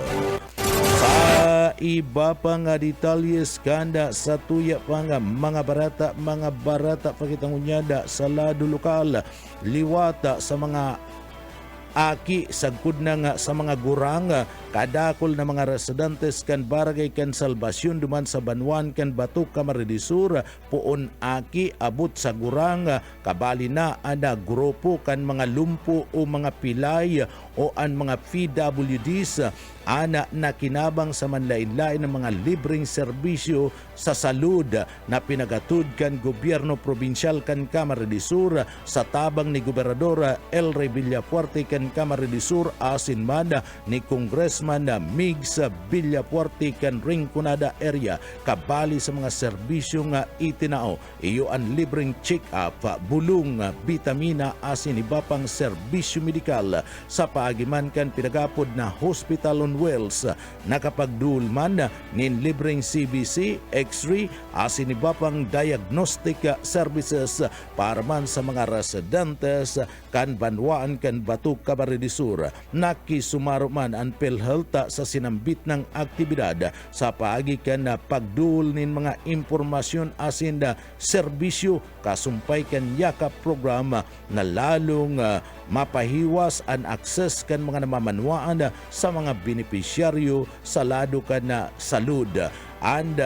Sa iba pa nga detalyes kanda sa tuya pa nga mga barata pakitangunyada sa lado lokal liwata sa mga aki sagkod na nga sa mga gurang kadakol na mga residentes kan barangay kan Salvacion duman sa Banwan kan Batok Camarines-Sur puon aki abot sa gurang kabali na ana grupo kan mga lumpo o mga pilay o an mga PWDs ana nakinabang sa manlain-lain ng mga libreng serbisyo sa salud na pinagatud kan gobyerno probinsyal kan Camarines-Sur sa tabang ni Gobernador El Rey Villafuerte kan Camarines-Sur asin man ni Congressman Migs Villafuerte kan Rinconada area kabali sa mga serbisyo nga itinao iyo ang libreng check-up, bulong, vitamina asin iba pang serbisyo medikal sa paagiman kan pinagapod na Hospital on Wheels nakapagdulman nin libreng CBC, X-ray asin iba pang diagnostic services para man sa mga residentes kan banwaan kan Batok Camarines-Sur. Nakisumaro man ang PhilHealth sa sinambit ng aktibidad sa paagi kan na pagdul nin mga impormasyon asin na serbisyo kasumpay kan yakap program na lalong mapahiwas ang access kan mga namamanwaan sa mga benepisyaryo sa lado kan na salud. And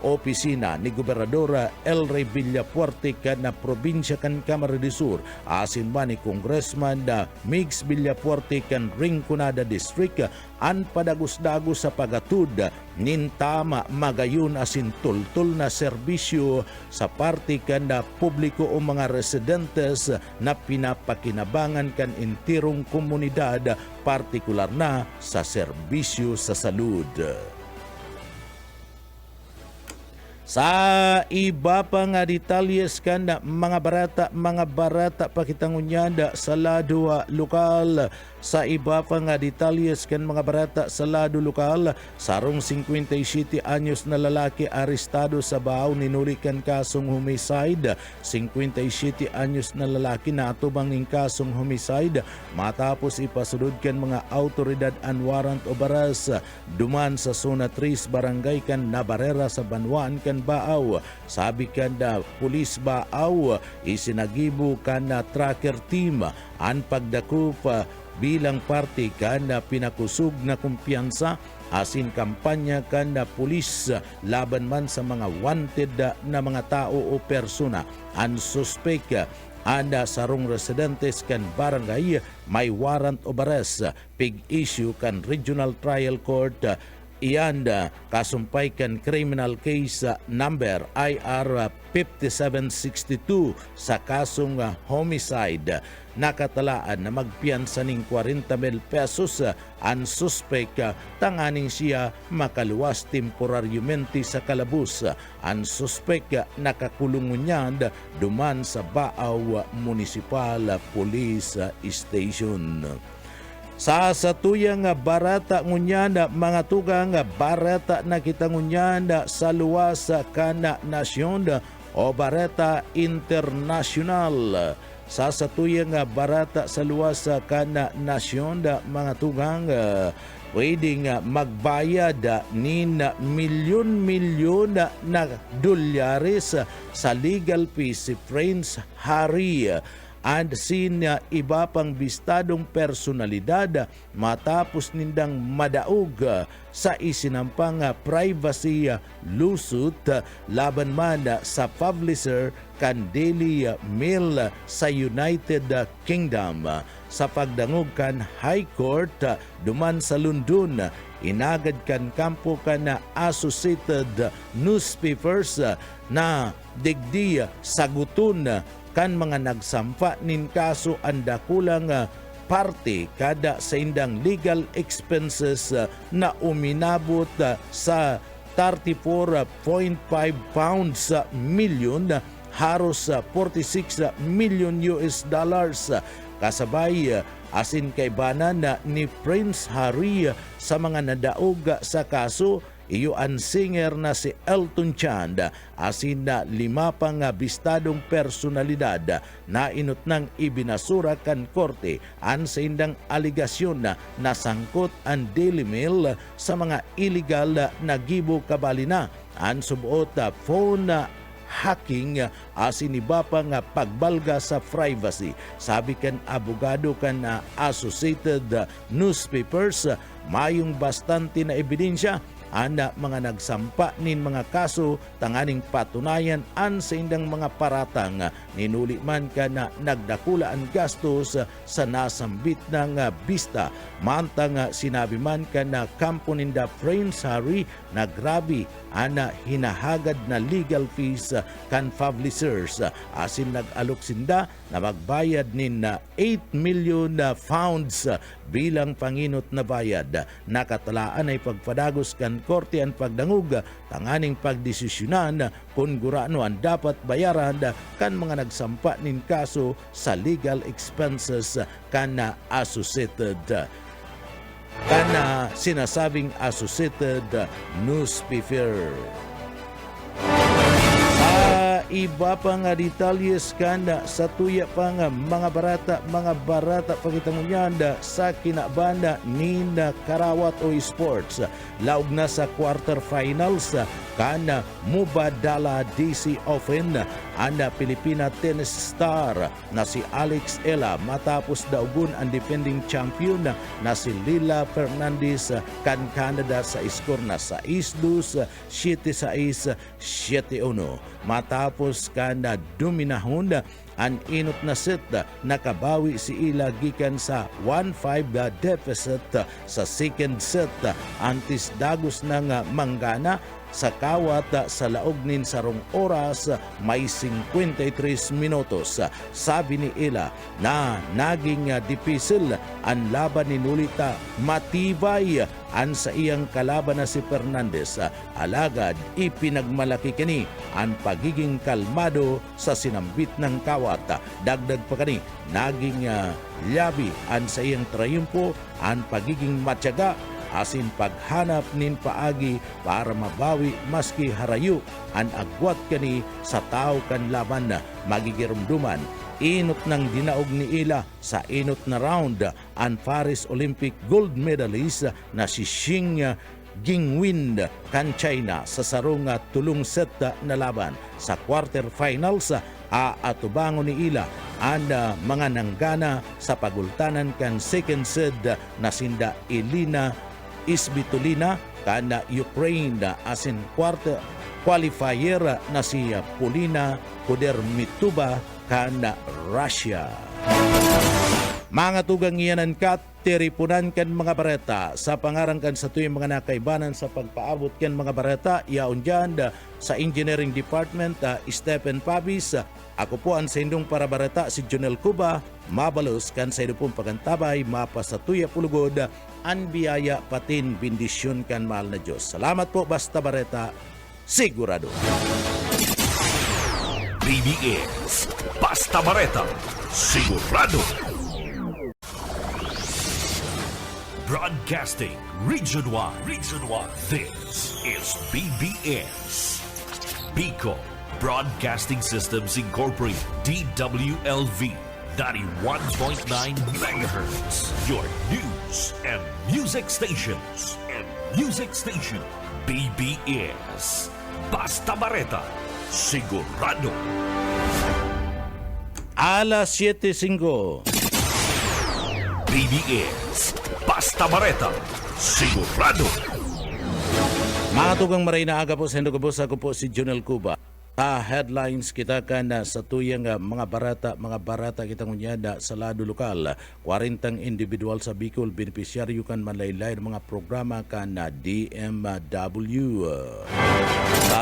opisina ni Gobernador El Rey Villafuerte kan na probinsya kan Camarines-Sur asin man ni Congressman Migs Villafuerte kan Rinconada District an padagos-dagos sa pagatud nin tama magayon asin tultul na serbisyo sa parte kan na publiko o mga residentes na pinapakinabangan kan intirong komunidad partikular na sa serbisyo sa salud. Sa iba pa nga detalyes kan mga barata pakitangunyada sa lado lokal. Sa iba pa nga detalyes kan mga barata sa lado lokal, sarong 57 anyos na lalaki arestado sa Baaw ninulikan kasong homicide. 57 anyos na lalaki na atubang ng kasong homicide matapos ipasunod kan mga autoridad an warrant of arrest duman sa Zona 3 barangay kan Nabarrera sa Banwaan kan Baaw. Sabi kan da pulis Baaw isinagibo kan na tracker team an pagdakup bilang parte kan na pinakusog na kumpiyansa asin kampanya kan na pulis laban man sa mga wanted na mga tao o persona. Ang suspect anda sarong residentes kan barangay may warrant of arrest pig issue kan Regional Trial Court iyan kasumpay kan criminal case number IR 5762 sa kasong homicide. Nakatalaan na magpiyansa ning 40,000 pesos ang suspect tanganing siya makaluwas temporaryamente sa kalabus. Ang suspect nakakulong niyan duman sa Baaw Municipal Police Station. Sa satuyang barata ngunyanda mga tugang barata na kita ngunyanda sa luwas kana nasyon o barata international. Sa satuyang barata sa luwas kana nasyon mga tugang pwedeng magbayad nin milyon-milyon na dolyares sa legal fees si Prince Harry and sin iba pang bistadong personalidad matapos nindang madaog sa isinampang privacy lusot laban man sa publisher kan Daily Mail sa United Kingdom. Sa pagdangog kan High Court duman sa London, inagad kan kampo kan Associated Newspapers na digdi saguton kan mga nagsampa nin kaso anda kulang parte kada sa indang legal expenses na uminabot sa 34.5 pounds million haros 46 million US dollars kasabay asin kay banan ni Prince Harry sa mga nadaog sa kaso. Iyo ang singer na si Elton John asin na 5 pang bistadong personalidad na inut ng ibinasura kan korte an sa indang aligasyon na nasangkot ang Daily Mail sa mga illegal na gibo kabalina an subuot phone hacking asin iba pang pagbalga sa privacy. Sabi kan abogado kan Associated Newspapers mayong bastante na ebidensya ana mga nagsampa nin mga kaso tanganing patunayan an sa indang mga paratang ninuli man ka na nagdakula ang gastos sa nasambit ng bista mantang sinabi man ka na kampo ninda Prince Harry na grabe ana hinahagad na legal fees kan publishers asin nag-alok sinda na magbayad nin 8 million pounds bilang panginot na bayad. Nakatalaan ay pagpadagos kan korte ang pagdangog tanganing pagdesisyonan kung gurano ang dapat bayaran kan mga nagsampa nin kaso sa legal expenses kan Associated kana sinasabing Associated Newspaper. Iba pang detalyes kanda sa tuya pang mga barata pagitangunyanda sa kinabanda ni Karawat o Sports. Laog na sa quarterfinals kana Mubadala DC Open anda Pilipina tennis star na si Alex Ella matapos daugon ang defending champion na si Lila Fernandez kan Canada sa skor na 6-2, 7-6, 7-1. Matapos kana dominahon ang inot na set nakabawi si Ila gikan sa 1-5 deficit sa second set antis dagos ng manggana sa kawat sa laog nin sarong oras may 53 minutos. Sabi ni Ila na naging dipisil ang laban ni Nulita matibay an sa iyang kalaban na si Fernandez. Alagad ipinagmalaki kani ang pagiging kalmado sa sinambit ng kawat. Dagdag pa kani naging labi an sa iyang triumpo ang pagiging matyaga asin paghanap nin paagi para mabawi maski harayo ang agwat kani sa tao kan laban na magigirumduman. Inot ng dinaog ni Ila sa inot na round ang Paris Olympic gold medalist na si Xing Jingwin kan China sa sarong tulong set na laban. Sa quarterfinals atubangon ni Ila ang mga nanggana sa pagultanan kan second set na sinda Elina Isbitolina kana Ukraine asin quarter qualifier na si Polina Kudermituba kana Russia. Mga tugang iyanan ka, tiripunan kan mga bareta sa pangarangkan sa tuyong mga nakaibanan sa pagpaabot kan mga bareta, iaon dyan sa Engineering Department, Stephen Pabis. Ako po ang sendong para bareta si Jonel Cuba, mabalos kan sa pong pagantabay, mapasatuya pulugod, ang biyaya patin bendisyon kan mahal na Diyos. Salamat po, basta bareta, sigurado. BBS Basta Bareta Sigurado. Broadcasting Region 1. This is BBS. Bicol Broadcasting Systems Incorporated. DWLV 91.9 MHz. Your news and music stations. BBS Basta Bareta Sigurado. Alas 7:05. BBS Basta Bareta Sigurado. Mga tugang maray na aga po sa Hendo Kabos, ako po si Jonel Cuba. Headlines kita kan sa tuyang mga barata kita ngunyada sa lado lokal. 40 individual sa Bicol beneficiaryo kan manlaylay mga programa kan DMW.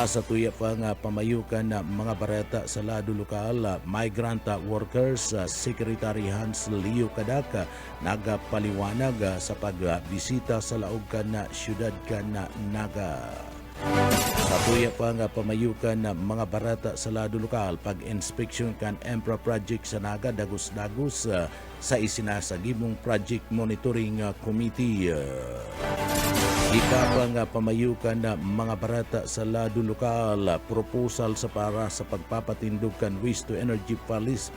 Sa tuya pa nga pamayukan mga barata sa lado lokal, migrant workers, Secretary Hans Leo Kadaka nagapaliwanag sa pagbisita sa laog kan syudad kan Naga. Sa tuya pa nga pamayukan na mga barata sa lado lokal, pag-inspeksyon kan EMPRA project sa Naga, dagos-dagos sa isinasagimong Project Monitoring Committee. Ika pa nga pamayukan na mga barata sa lado lokal, proposal sa para sa pagpapatindog kan waste to energy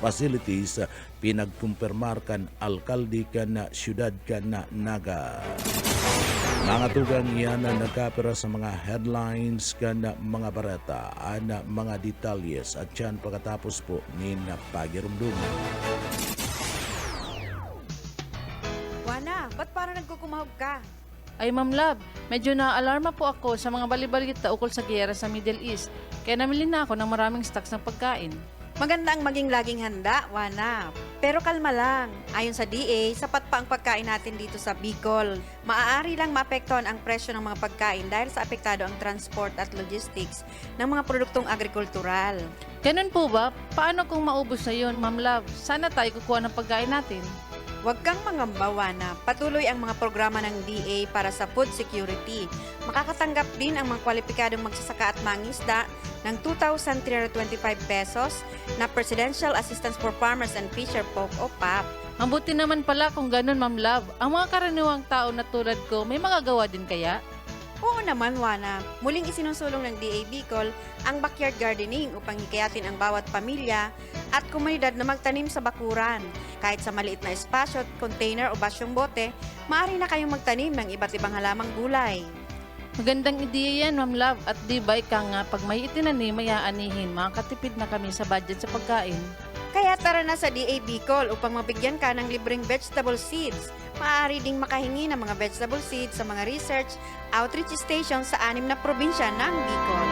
facilities, pinagkumpirmar kan alkalde kan syudad kan Naga. Mga tugang yan na nagkapira sa mga headlines kan mga barata, mga detalyes at yan pagkatapos po ni napagirumdum. Wana, ba't parang nagkukumahog ka? Ay Ma'am Love, medyo na-alarma po ako sa mga balibalita ukol sa giyera sa Middle East. Kaya namili na ako ng maraming stocks ng pagkain. Maganda ang maging laging handa, Wana. Pero kalma lang. Ayon sa DA, sapat pa ang pagkain natin dito sa Bicol. Maaari lang maapektuhan ang presyo ng mga pagkain dahil sa apektado ang transport at logistics ng mga produktong agrikultural. Ganun po ba? Paano kung maubos na yun, Ma'am Love? Sana tayo kukuha ng pagkain natin. Huwag kang mangamba, Wana. Patuloy ang mga programa ng DA para sa food security. Makakatanggap din ang mga kwalipikadong magsasaka at mangisda ng 2,325 pesos na Presidential Assistance for Farmers and Fisher Folk o PAP. Ang buti naman pala kung ganun, Ma'am Love. Ang mga karaniwang tao na tulad ko, may magagawa din kaya? Oo naman, Wana. Muling isinusulong ng DA Bicol ang backyard gardening upang hikayatin ang bawat pamilya at komunidad na magtanim sa bakuran. Kahit sa maliit na espasyo, container o basyong bote, maaari na kayong magtanim ng iba't ibang halamang gulay. Magandang ideya yan, Ma'am Love. At di ba ika nga, pag may itinanim, may aanihin, makakatipid na kami sa budget sa pagkain. Kaya tara na sa DA Bicol upang mabigyan ka ng libreng vegetable seeds. Maaari ding makahingi ng mga vegetable seeds sa mga research outreach stations sa 6 na probinsya ng Bicol.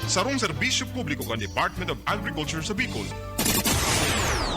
Sarong serbisyo publiko kan Department of Agriculture sa Bicol.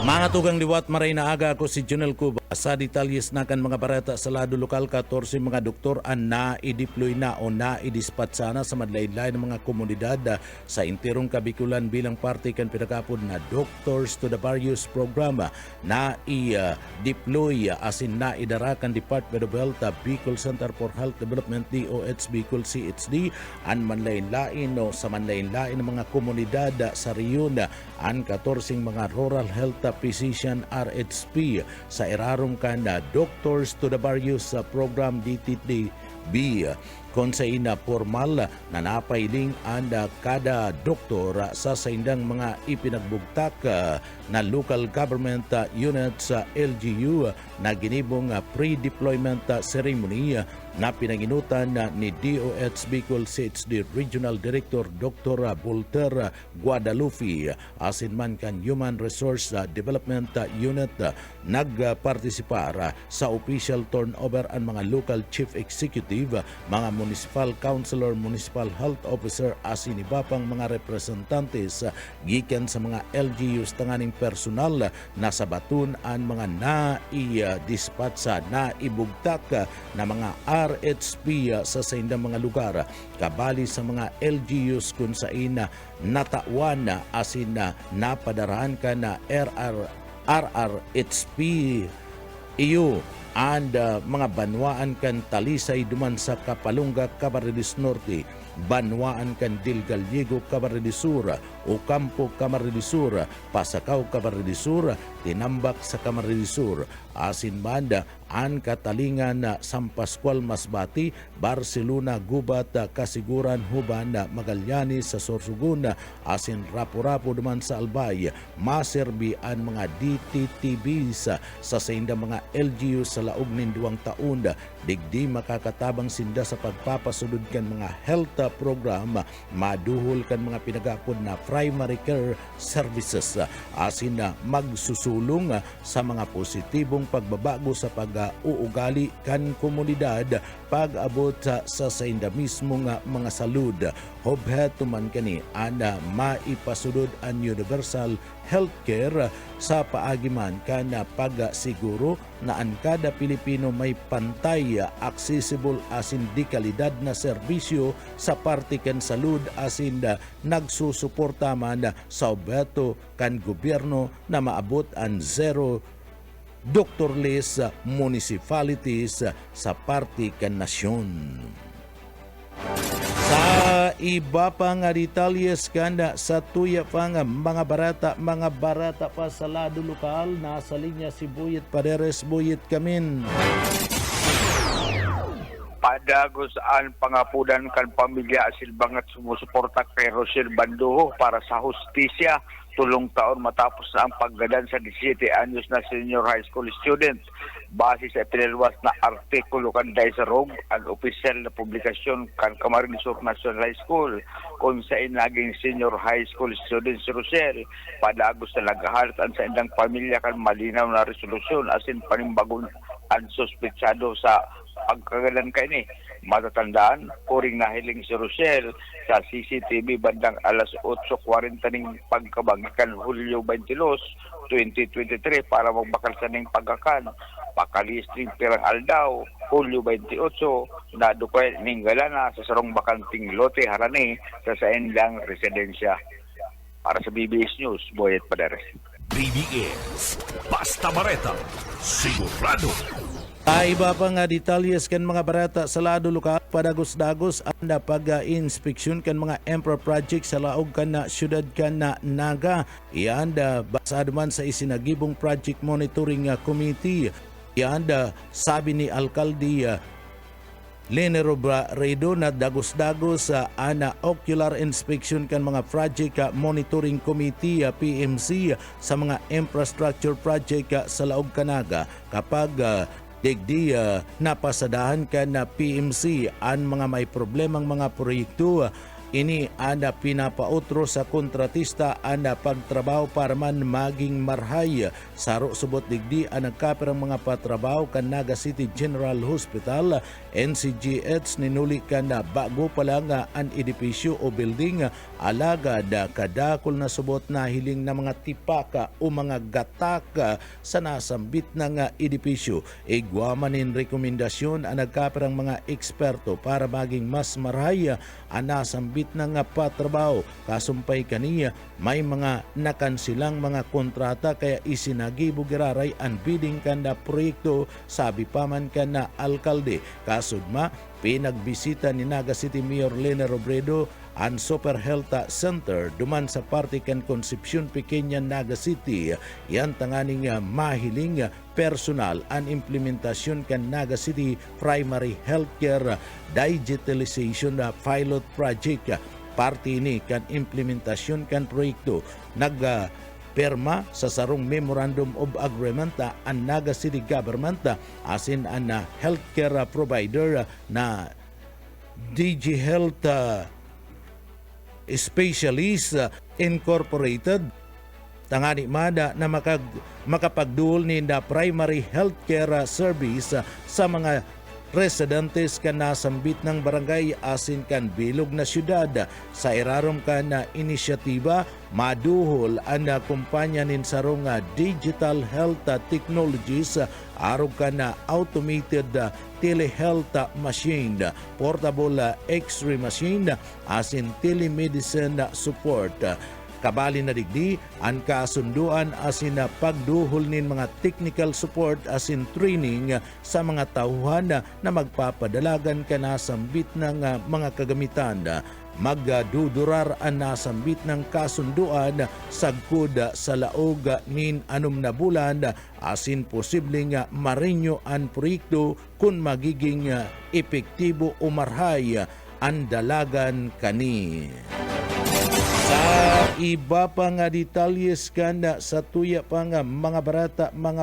Mga tugang liwat maray na aga, ako si Jonel Cuba. Sa detalyes na kan mga barata sa lado lokal, 14 mga doktor ang na-i-deploy na o na-i-dispatch sana sa madlaylay ng mga komunidad sa intirong Kabikulan bilang parte kan pinakapod na Doctors to the Barrios program na i-deploy asin na-idarakan Department of Health, Bicol Center for Health Development, DOH Bicol CHD, ang manlayin-lain o sa manlayin-lain ng mga komunidad sa riyon ang 14 mga rural health physician RHP sa irarong na Doctors to the Barrios program DTDB kung sa ina formal na napailing ang kada doktor sa saindang mga ipinagbugtak na local government units sa LGU na ginibong pre-deployment ceremony na pinanginutan ni DOH Bicol CHD Regional Director Dr. Volter Guadalupe asin man kan Human Resource Development Unit nagpartisipar sa official turnover ang mga local chief executive, mga municipal councilor, municipal health officer asin iba pang mga representantes gikan sa mga LGUs tanganing personal na sa batun ang mga na-dispatcha na ibugtak na mga RHP sa saindang mga lugar kabali sa mga LGUs kung saan natawan asin napadarahan ka na RRHP iyo and mga banwaan kan Talisay duman sa Kapalunga, Camarines Norte, banwaan kan Del Gallego, Camarines Sur, Ocampo, Camarines Sur, Pasakaw, Camarines Sur, Tinambak sa Camarines Sur, asin banda an Katalingan, San Pascual, Masbati, Barcelona, Gubat, Kasiguran, Huban, Magallanes sa Sorsogon, asin Rapo-Rapo duman sa Albay, maserbi ang mga DTTBs sa sainda mga LGU sa laog nin 2 taon, digdi makakatabang sinda sa pagpapasulod kan mga health program, maduhol kan mga pinagapod na primary care services, asin na magsusulong sa mga positibong pagbabago sa pag-uugali kan komunidad pag-abot sa sainda mismo nga mga salud. Hobhet tuman kani ana maipasulod ang universal healthcare sa paagiman kana pagsiguro na ang kada Pilipino may pantay, accessible asin di kalidad na serbisyo sa parte kan salud asin nagsusuporta man sa obeto kan gobyerno na maabot ang zero doctorless municipalities sa parte kan nasyon. Sa iba pa nga detalles kanda sa tuya pa nga mga barata pa sa lado lokal, nasa linya si Buyet Paderes. Buyet Kamin. Padagosaan pangapudan kan pamilya asil bangat sumusuporta kay Rosel Banduho para sa hustisya 3 taon matapos ang paggadan sa 17 anyos na senior high school student. Base sa pinilwas na artikulo kan dahil sa ROG, ang opisyal na publikasyon kan Camarines Sur National High School kung saan naging senior high school student si Rosel. Padagos na lagahalatan sa indang pamilya kan malinaw na resolusyon asin panimbagon ang suspetsado sa pagkagalan kay ni. Matatandaan, puring nahiling si Rosel sa CCTV bandang alas 8:40 ning pagkabagikan Hulyo 22, 2023 para magbakal sa ning pagakan. Pakalistring pirang aldaw, Hulyo 28, nadukay ning galana sa sarong bakanting lote harani sa saindang residensya. Para sa BBS News, Boyet Paderes. BBS, Basta Bareta, sigurado. Iba pa nga detalles kan mga barata sa lado lokal, padagos-dagos ang pag-inspeksyon kan mga Emperor Project sa laog kan na syudad kan na Naga. Iyan basado man sa isinagibong Project Monitoring Committee. Iyan sabi ni Alkalde Lene Robredo na dagos-dagos sa ana ocular inspection kan mga project monitoring committee PMC sa mga infrastructure project sa laog Kanaga kapag digdi napasadahan ka na PMC ang mga may problemang mga proyekto. Ini ana pinapautro sa kontratista ana pagtrabaho para man maging marhay. Saro subot digdi ang nagkapirang mga patrabaho kan Naga City General Hospital NCGH ninuli ka na bago pa lang ang edipisyo o building alagad kadakol na subot na hiling na mga tipaka o mga gataka sa nasambit ng edipisyo. Igwamanin rekomendasyon ang nagkapirang mga eksperto para maging mas marhay ang nasambit ng patrabaho. Kasumpay kaniya may mga nakansilang mga kontrata kaya isinagibog giraray ang bidding kanda proyekto, sabi pa man ka na alkalde. Kasudma, pinagbisita ni Naga City Mayor Lene Robredo ang Super Health Center duman sa parte kan Concepcion Pequeña Naga City. Yan tanganing mahiling personal ang implementasyon kan Naga City Primary Healthcare Digitalization Pilot Project. Parte ini kan implementasyon kan proyekto perma sa sarong Memorandum of Agreement ang Naga City Government asin ang healthcare provider na DG Health Specialist Incorporated tangani mada na makapagduol ni the primary healthcare service sa mga residentes kan nasambit ng barangay asin kan bilog na syudad. Sa irarom kan na inisyatiba maduhol ang kumpanya nin sarong digital health technologies arog kan na automated telehealth machine, portable x-ray machine asin telemedicine support. Kabali na digdi ang kasunduan asin na pagduhol nin mga technical support asin training sa mga tauhan na magpapadalagan ka nasambit ng mga kagamitan. Magdudurar ang nasambit ng kasunduan sagkod sa laog nin 6 na bulan asin posibleng marinyo ang proyekto kung magiging epektibo o marhay ang dalagan kani. Sa iba pa nga detalyes kanda sa tuya pa nga mga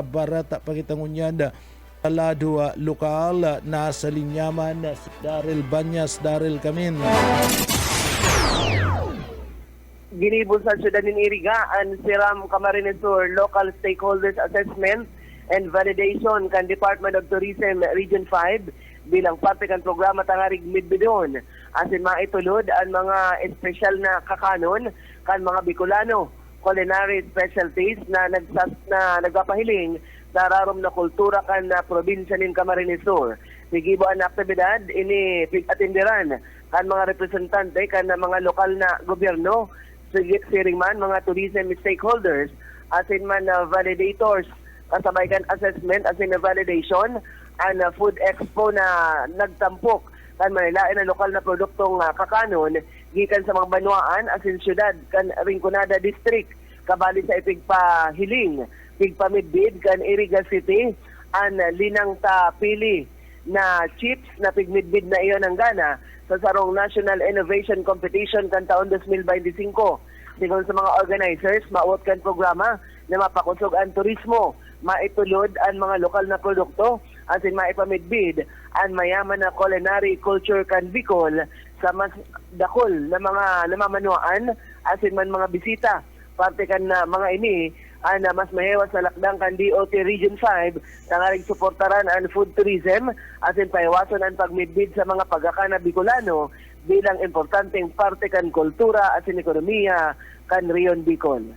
barata pakitangunyanda alado lokal na sa linyaman si Daryl Banyas. Daryl Kamin. Ginibol sa siyudad ng Iriga ang Siram Camarines Sur Local Stakeholders Assessment and Validation kan Department of Tourism Region 5 bilang parte kan programa Tangarig Midbidon asin maitulod ang mga espesyal na kakanon kan mga Bicolano culinary specialties na nagpapahiling sa rarom na kultura kan na probinsya nin Camarines Sur. Sigibo ang aktibidad ini pig-atindiran kan mga representante kan na mga lokal na gobyerno siring man mga tourism stakeholders asin man validators kasabay kan assessment asin na validation ang food expo na nagtampok kan manilain ang lokal na produktong kakanon gikan sa mga banwaan asin syudad kan Rinconada District kabali sa ipigpahiling pigpamidbid kan Iriga City ang linang ta pili na chips na pigmidbid na iyon ang gana sa sarong National Innovation Competition kan taon 2025. Sigon sa mga organizers, maawat kan programa na mapakusog ang turismo, maitulod ang mga lokal na produkto, asin maipamidbid ang mayaman na culinary culture kan Bicol sa mas dakol na mga namamanuan, asin man mga bisita. Parte kan na mga ini, ang mas mahewas sa lakdang kan DOT Region 5, tangaring suportaran ang food tourism, asin pahiwason ang pagmidbid sa mga pagkakana Bicolano, bilang importanteng parte kan kultura at ekonomiya kan Rion Bicol.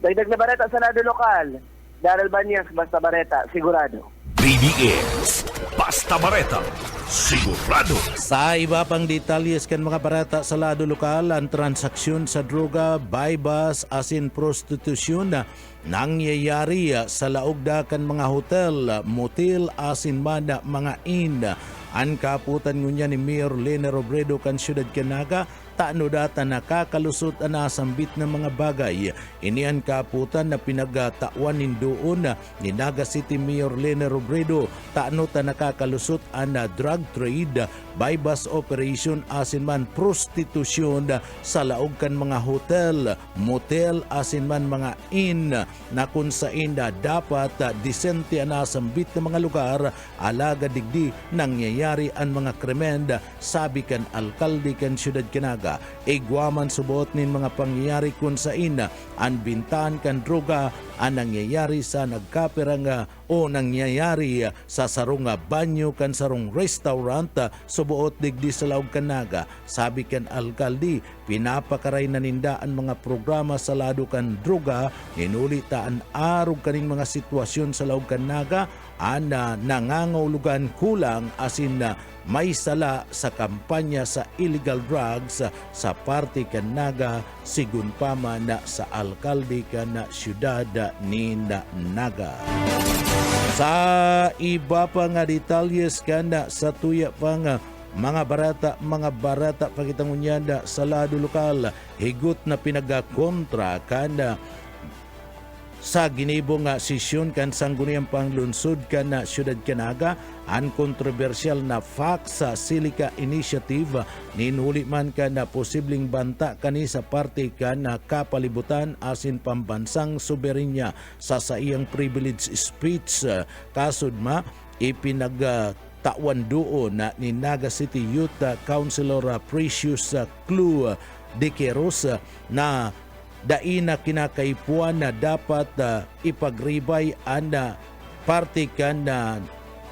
Dagdag na bareta sa lado lokal, Daryl Banyas, Basta Bareta, sigurado. BBS Basta Bareta, sigurado. Sa iba pang detalyes kan mga barata sa lado lokal, ang transaksyon sa droga, buy-bus, asin prostitusyon na nangyayari sa laogda kan mga hotel, motel, asin man mga inn. Ang kaputan ngunya ni Mayor Lene Robredo kan siyudad Canaga, taano data nakakalusot ang nasambit ng mga bagay. Ini ang kaputan na pinagtawan doon ni Naga City Mayor Lene Robredo, taano ta nakakalusot ang drug trade, buy-bus operation, asin man prostitusyon sa laog kan mga hotel, motel, asin man mga inn na kung saan dapat disente ang nasambit ng mga lugar, alaga digdi nangyayari ang mga krimen, sabi kan alkalde kan siyudad Canaga. Igwaman subot nin mga pangyayari kung saan ang bintahan kan droga ang nangyayari sa nagkapirang o nangyayari sa sarong banyo kan sarong restaurant subuot digdi sa laog Canaga. Sabi kan alkalde, pinapakaray na ninda ang mga programa sa lado kan droga, inulita ang arog kaning mga sitwasyon sa laog Canaga ang nangangahulugan kulang asin may sala sa kampanya sa illegal drugs sa parte kan Naga sigun pa man sa alkalde kan siyudad ni Naga. Sa iba pa nga detalyes kan sa tuya pa nga mga barata pakitangunyanda sa lado lokal, higot na pinagakontra kan sa ginibong nga sesyon kan sangguniang panglunsod kan na Syudad Canaga ang kontrobersyal na fax sa Silica Initiative ninuli man kan na posibleng banta kani sa parte kan na kapalibutan asin pambansang soberenya sa iyang privilege speech. Kasud ma ipinagtawan doon na ni Naga City Youth Councilor Precious Clue de Queros na daina kinakaipuan na dapat ipagribay ang parte kan na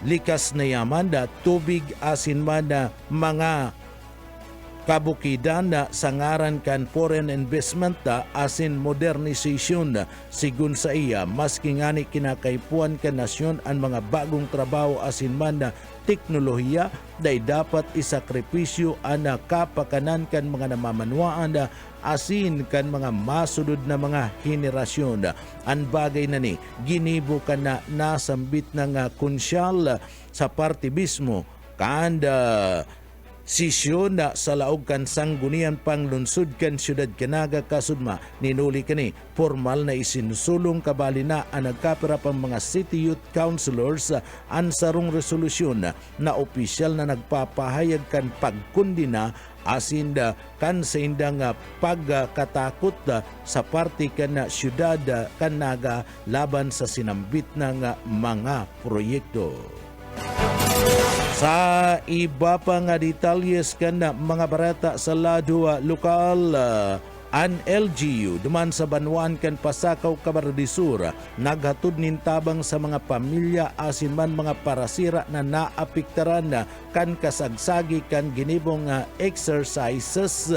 likas na yaman na tubig asin man na mga kabukidan na sangaran kan foreign investment asin modernization sigun sa iya maski ngani kinakaipuan kan nasyon ang mga bagong trabaho asin man na teknolohiya day dapat isakripisyo ang kapakanan kan mga namamanwaan asin kan mga masunod na mga henerasyon. Ang bagay na ni ginibo kan na nasambit ng konsyal sa partibismo kanda sisyon na sa laog kan sanggunian panglunsod kan Syudad Canaga kasudma ninuli kani formal na isinusulong kabali na ang nagkapira pang mga City Youth Councilors ang sarong resolusyon na opisyal na nagpapahayag kan pagkundina asin kan sa indang pagkatakot sa parte kan na Syudad Canaga laban sa sinambit ng mga proyekto. Sa iba pa nga detalyes kan na mga barata sa lado lokal, an LGU duman sa Banwaan kan Pasakaw, Camarines Sur naghatod nin tabang sa mga pamilya asin man mga parasira na naapektaran kan kasagsagi kan ginibong exercises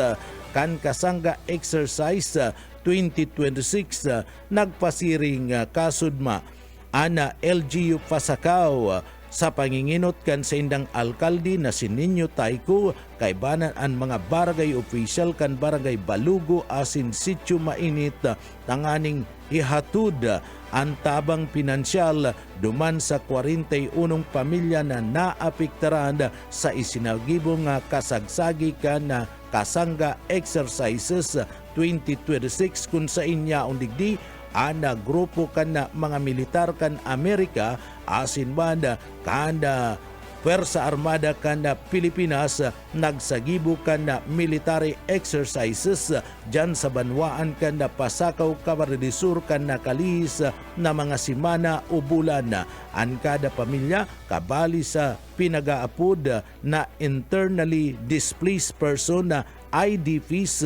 kan kasangga exercise 2026 nagpasiring kasudma ana LGU Pasakaw sa panginginot kan sa indang alkalde na si Ninyo Taiko kay banan ang mga barangay official kan barangay Balugo asin Sitio Mainit tanganing ihatud ang tabang pinansyal duman sa 41 pamilya na naapektaran sa isinagibong kasagsagi kan na kasangga exercises 2026 kung sa inya undigdi ana grupo kan na mga militar kan Amerika asin banda kanda Pwersa Armada kan na Pilipinas nagsagibo kan na military exercises dyan sa Banwaan kan na Pasakaw, Camarines Sur kan na kalis na mga simana o bulan. Ang kada pamilya kabali sa pinagaapod na internally displaced person na IDPs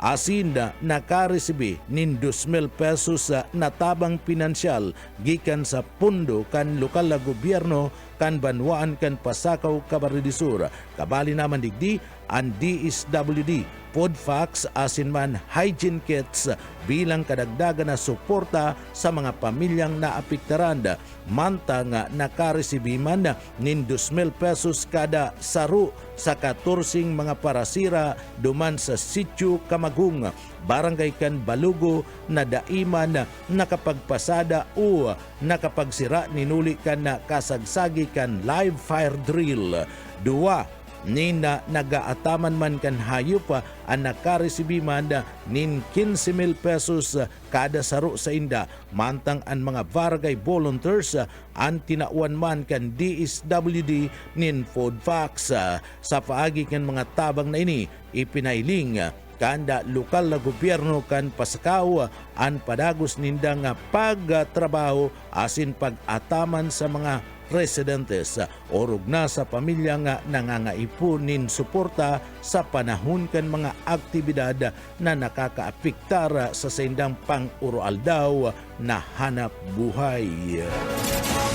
asin nakaresibi nin 2,000 pesos na tabang pinansyal gikan sa pundo kan lokal na gobyerno kan Banwaan kan Pasakaw, Camarines Sur. Kabali naman digdi ang DSWD food packs asin man hygiene kits bilang kadagdagan na suporta sa mga pamilyang naapektaran. Mantang nakaresibi man nin 2,000 pesos kada saru sa 14 mga parasira duman sa Sitio Camagong, barangay kan Balugo na daiman nakapagpasada o nakapagsira ninuli kan na kasagsagi kan live fire drill. Dua nin nagaataman man kan hayop ang nakaresibi man nin 15,000 pesos kada saro sa inda. Mantang ang mga barangay volunteers ang tinauan man kan DSWD nin food packs. Sa paagi kan mga tabang na ini ipinailing kanda lokal na gobyerno kan Pasakaw ang padagos nindang pagtrabaho asin pag-ataman sa mga residentes orog na sa pamilya nga nangangaipo nin suporta sa panahon kan mga aktibidad na nakakaapektar sa sindang pang-ural daw na hanap buhay.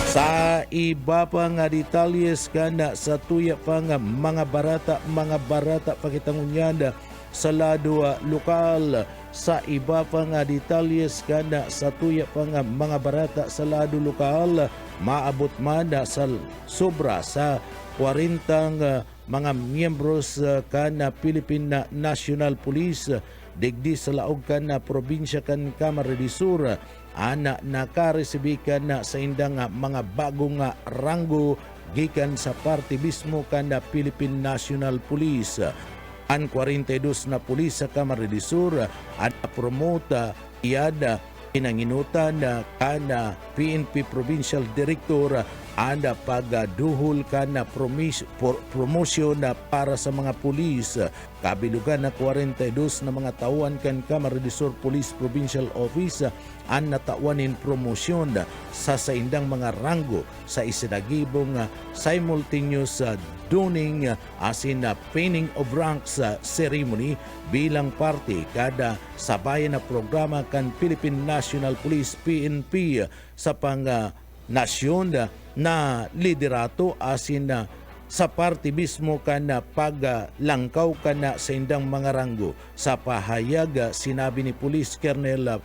Sa iba pa nga detalyes kana sa tuya pa nga mga barata pakitangunyada sa lado lokal. Sa iba pa nga detalyes kana sa tuya pa nga mga barata sa lado lokal, maabot man sa sobra sa 40 mga miyembros kana Philippine National Police digdi sa laog kana probinsya kan Camarines Sur ana nakaresibi kana sa indang mga bagong ranggo gikan sa partibismo kana Philippine National Police. Ang 42 na pulis sa Camarines Sur at promote iyada pinanginutan kana PNP Provincial Director anda pagduhol kana promosyon para sa mga pulis. Kabilugan na 42 na mga tauhan kan Camarines Police Provincial Office ang natauanin promosyon sa saindang mga ranggo sa isinagibong simultaneous donning asin pinning of ranks ceremony bilang parte kada sabayan na programa kan Philippine National Police PNP sa nasyon na liderato asin sa parte mismo kana paglangkaw kana sa indang mga ranggo. Sa pahayag sinabi ni Police Colonel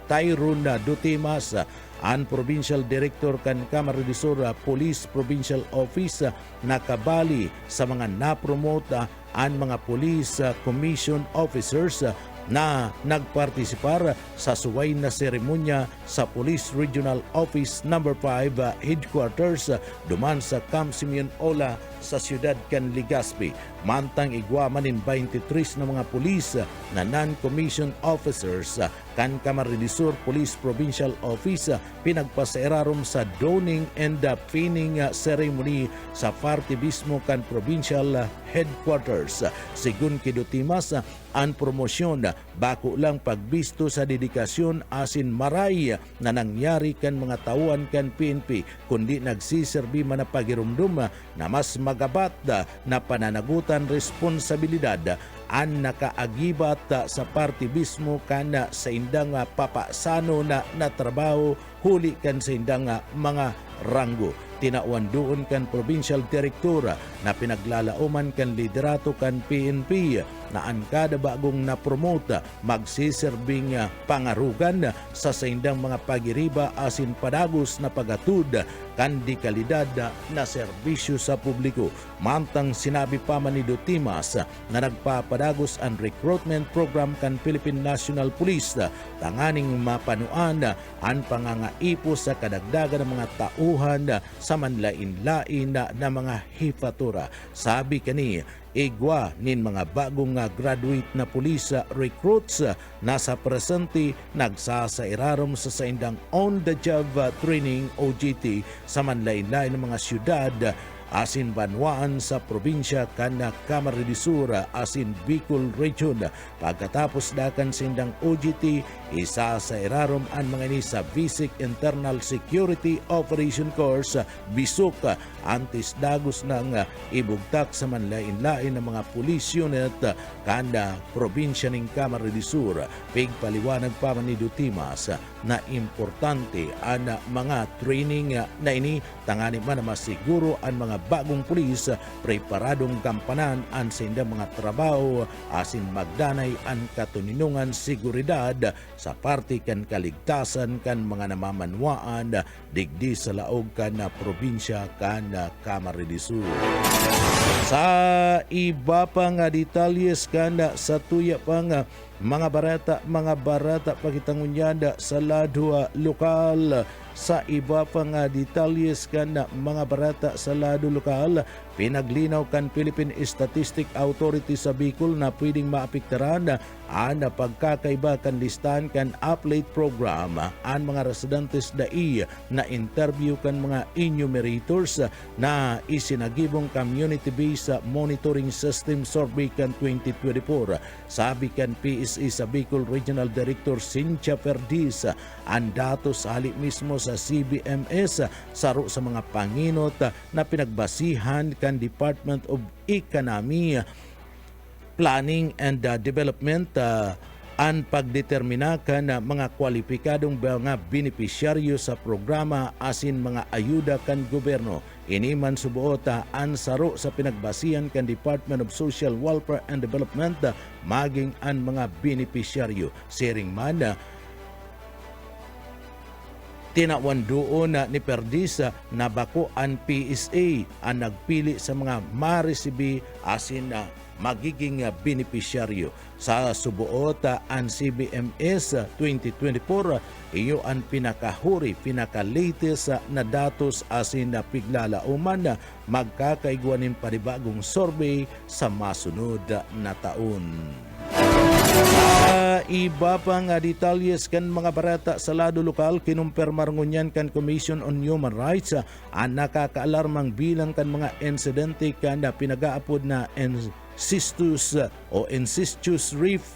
Tyrone Dutimas, ang Provincial Director kan Camarines Police Provincial Office, nakabali sa mga napromote ang mga Police Commission Officers na nagpartisipar sa suway na seremonya sa Police Regional Office No. 5 Headquarters duman sa Camp Simeon Ola sa siyudad kan Legazpi. Mantang igwamanin 23 na mga pulis na non-commissioned officers kan Camarines Police Provincial Office pinagpasairarom sa donning and pinning ceremony sa parte mismo kan Provincial Headquarters. Sigun Kidutimas, ang promosyon bako lang pagbisto sa dedikasyon asin maray na nangyari kan mga tauhan kan PNP, kundi nagsiserbi man na pagirumdum na mas magabat na pananagutan responsibilidad ang nakaagibat sa parte mismo kan sa indang papasano na trabaho huli kan sa indang mga ranggo. Tinauan doon kan Provincial Director na pinaglalauman kan liderato kan PNP na ang kada bagong na-promote magsiserbing pangarugan sa saindang mga pagiriba asin padagos na pagatud kan di kalidad na serbisyo sa publiko. Mantang sinabi pa man ni Dutimas na nagpapadagos ang recruitment program kan Philippine National Police, tanganing mapanuan ang pangangaipo sa kadagdagan ng mga tauhan sa manlain-lain na mga hifatura. Sabi kani, igwa nin mga bagong graduate na police recruits na sa presente nagsasairarom sa saindang on-the-job training OJT sa manlain-lain ng mga syudad asin banwaan sa probinsya kana Camarines Sur asin Bicol Region. Pagkatapos dakan sindang OJT, isa sa irarom ang mga ini sa Basic Internal Security Operation Course BISOC, antis dagos ng ibugtak sa manlain-lain ng mga police unit kada probinsya ng Camarines Sur. Pigpaliwanag pa man ni Dutimas na importante ang mga training na ini tangani man na masiguro ang mga bagong pulis preparadong gampanan ang sindang mga trabaho asin magdanay ang katuninungan seguridad sa parte kan kaligtasan kan mga namamanwaan digdi sa laog kan na probinsya kan Camarines Sur. Sa iba pang detalyes kan sa tuya pang mga barata pakitangunyanda sa lado lokal. Sa iba pang detalyes kan mga barata sa lado lokal, pinaglinaw kan Philippine Statistic Authority sa Bicol na pwedeng maapektaran ang pagkakaiba kan listahan kan appellate program ang mga residentes dai na interview kan mga enumerators na isinagibong community-based monitoring system survey kan 2024. Sabi kan PSA sa Bicol Regional Director Cynthia Perdiz, ang datos hali mismo sa CBMS saro sa mga panginot na pinagbasihan kan Department of Economy, Planning and Development ang pagdetermina kan mga kwalipikadong mga benepisyaryo sa programa asin mga ayuda kan gobyerno. Ini man subuot ang saro sa pinagbasihan kan Department of Social Welfare and Development maging ang mga benepisyaryo. Siring man tinawan doon ni Perdiz na bako ang PSA ang nagpili sa mga maresibi asin magiging benepisyaryo. Sa subuot ang CBMS 2024, iyo ang pinaka-latest na datos asin na piglalauman magkakaigwanin panibagong survey sa masunod na taon. Sa iba pang detalyes kan mga barata sa lado lokal kinumpirmar ngunyan kan Commission on Human Rights ang nakakaalarmang bilang kan mga insidente kan pinagaapod na incestuous reef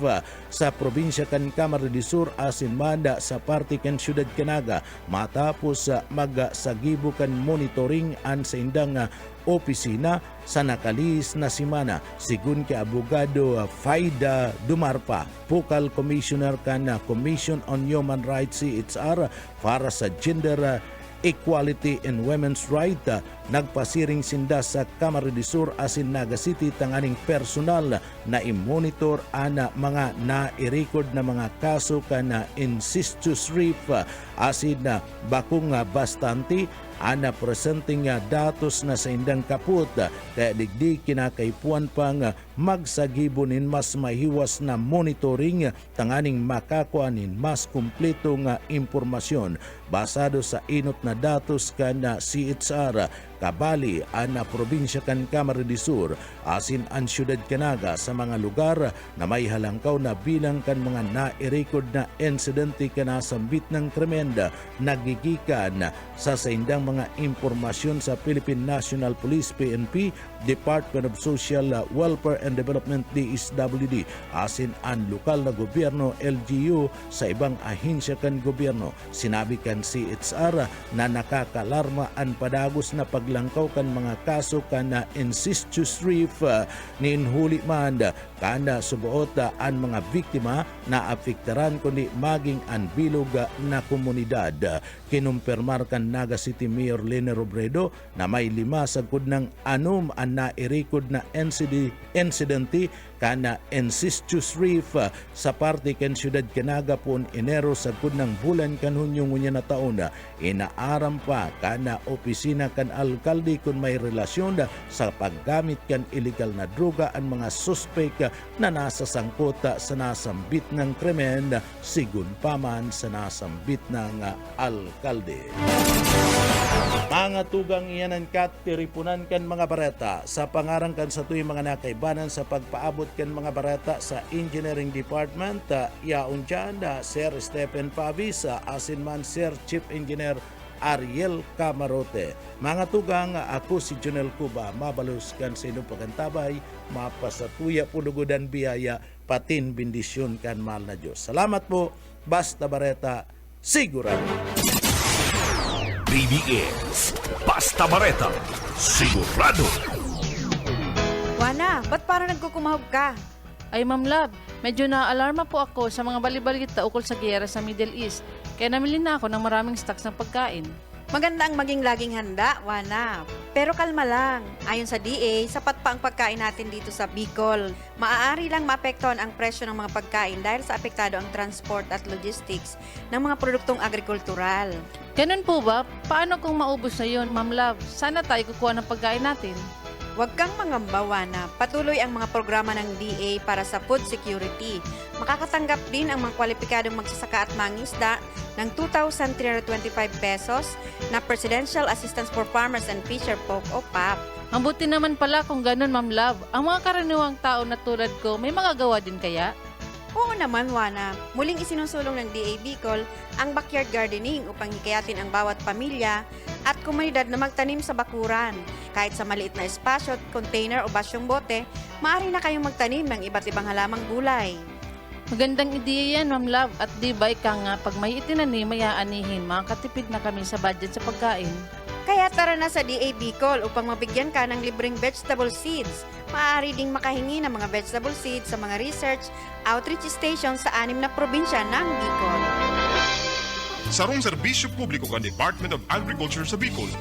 sa probinsya kan Camarines del Sur asin manda sa parte kan Syudad Canaga matapos magsagibo kan monitoring an sa indang opisina sa nakalis na simana sigun kay abogado Faida Dumarpa, Focal Commissioner kan Commission on Human Rights CHR para sa Gender Equality and Women's Right nagpasiring sinda sa Camarines del Sur asin Naga City tanganing personal na i-monitor ana mga na-record na mga kaso kana incestuous rape asin na bakong bastante ana presenting datos na sa indang kaput kaya digdi kinakaipuan pang magsagibonin mas mahiwas na monitoring tanganing makakuanin mas kumpleto nga impormasyon basado sa inot na datos kana CHR kabali ana probinsya kan Camarines del Sur asin ang Syudad Canaga sa mga lugar na may halangkaw na bilang kan mga na-record na insidente kana sambit ng kremenda nagigikan sa saindang mga impormasyon sa Philippine National Police PNP, Department of Social Welfare and Development DSWD asin ang lokal na gobyerno LGU sa ibang ahensya kan gobyerno. Sinabi kan CHR na nakakalarma ang padagos na paglangkaw kan mga kaso kana incestuous rape ninhuli man kana subuot ang mga biktima na apektaran kundi maging ang bilog na komunidad. Kinumpirmar kan Naga City Mayor Lene Robredo na may 5 sagud ng anom ang na-record na insidente kana incestuous rape sa parte kan Syudad Canaga pon Enero sagud ng bulan kan Hunyo ngunya na taon inaaram pa kana opisina kan alkalde kung may relasyon sa paggamit kan illegal na droga ang mga suspek na nasa sangkota sa nasambit ng krimen sigun paman sa nasambit ng alkalde. Mga tugang iyanan kat tiripunan kan mga barata sa pangarang kan sa tuwing mga nakaibanan sa pagpaabot kan mga barata sa Engineering Department yaon dyan Sir Stephen Pavis asin man Sir Chief Engineer Ariel Camarote. Mga tugang, ako si Junel Cuba, mabalos kan sa inyong pagantabay, mapasatuya pulugodan biyaya, patin bendisyon kan mahal na Diyos. Salamat po, Basta Bareta, sigurado. BBS Basta Bareta, sigurado. Wana, ba't parang nagkukumahog ka? Ay Ma'am Love, medyo na-alarma po ako sa mga balibalita ukol sa giyera sa Middle East. Kaya namili na ako ng maraming stocks ng pagkain. Maganda ang maging laging handa, Wana. Pero kalma lang. Ayon sa DA, sapat pa ang pagkain natin dito sa Bicol. Maaari lang maapektuhan ang presyo ng mga pagkain dahil sa apektado ang transport at logistics ng mga produktong agrikultural. Ganun po ba? Paano kung maubos na yun, Ma'am Love? Sana tayo kukuha ng pagkain natin. Huwag kang mangamba, Wana. Patuloy ang mga programa ng DA para sa food security. Makakatanggap din ang mga kwalipikadong magsasaka at mangingisda ng 2,325 pesos na Presidential Assistance for Farmers and Fisher Folk o PAP. Ang buti naman pala kung ganun, Ma'am Love. Ang mga karaniwang tao na tulad ko, may magagawa din kaya? Oo naman, Wana. Muling isinusulong ng DA Bicol ang backyard gardening upang hikayatin ang bawat pamilya at komunidad na magtanim sa bakuran. Kahit sa maliit na espasyo, container o basyong bote, maaari na kayong magtanim ng iba't ibang halamang gulay. Magandang ideya yan, Ma'am Love. At di ba ika nga, pag may itinanim, may aanihin, makakatipid na kami sa budget sa pagkain. Kaya tara na sa DA Bicol upang mabigyan ka ng libreng vegetable seeds. Maaari ding makahingi ng mga vegetable seeds sa mga research outreach stations sa 6 na probinsya ng Bicol. Sarong serbisyo publiko kan Department of Agriculture sa Bicol.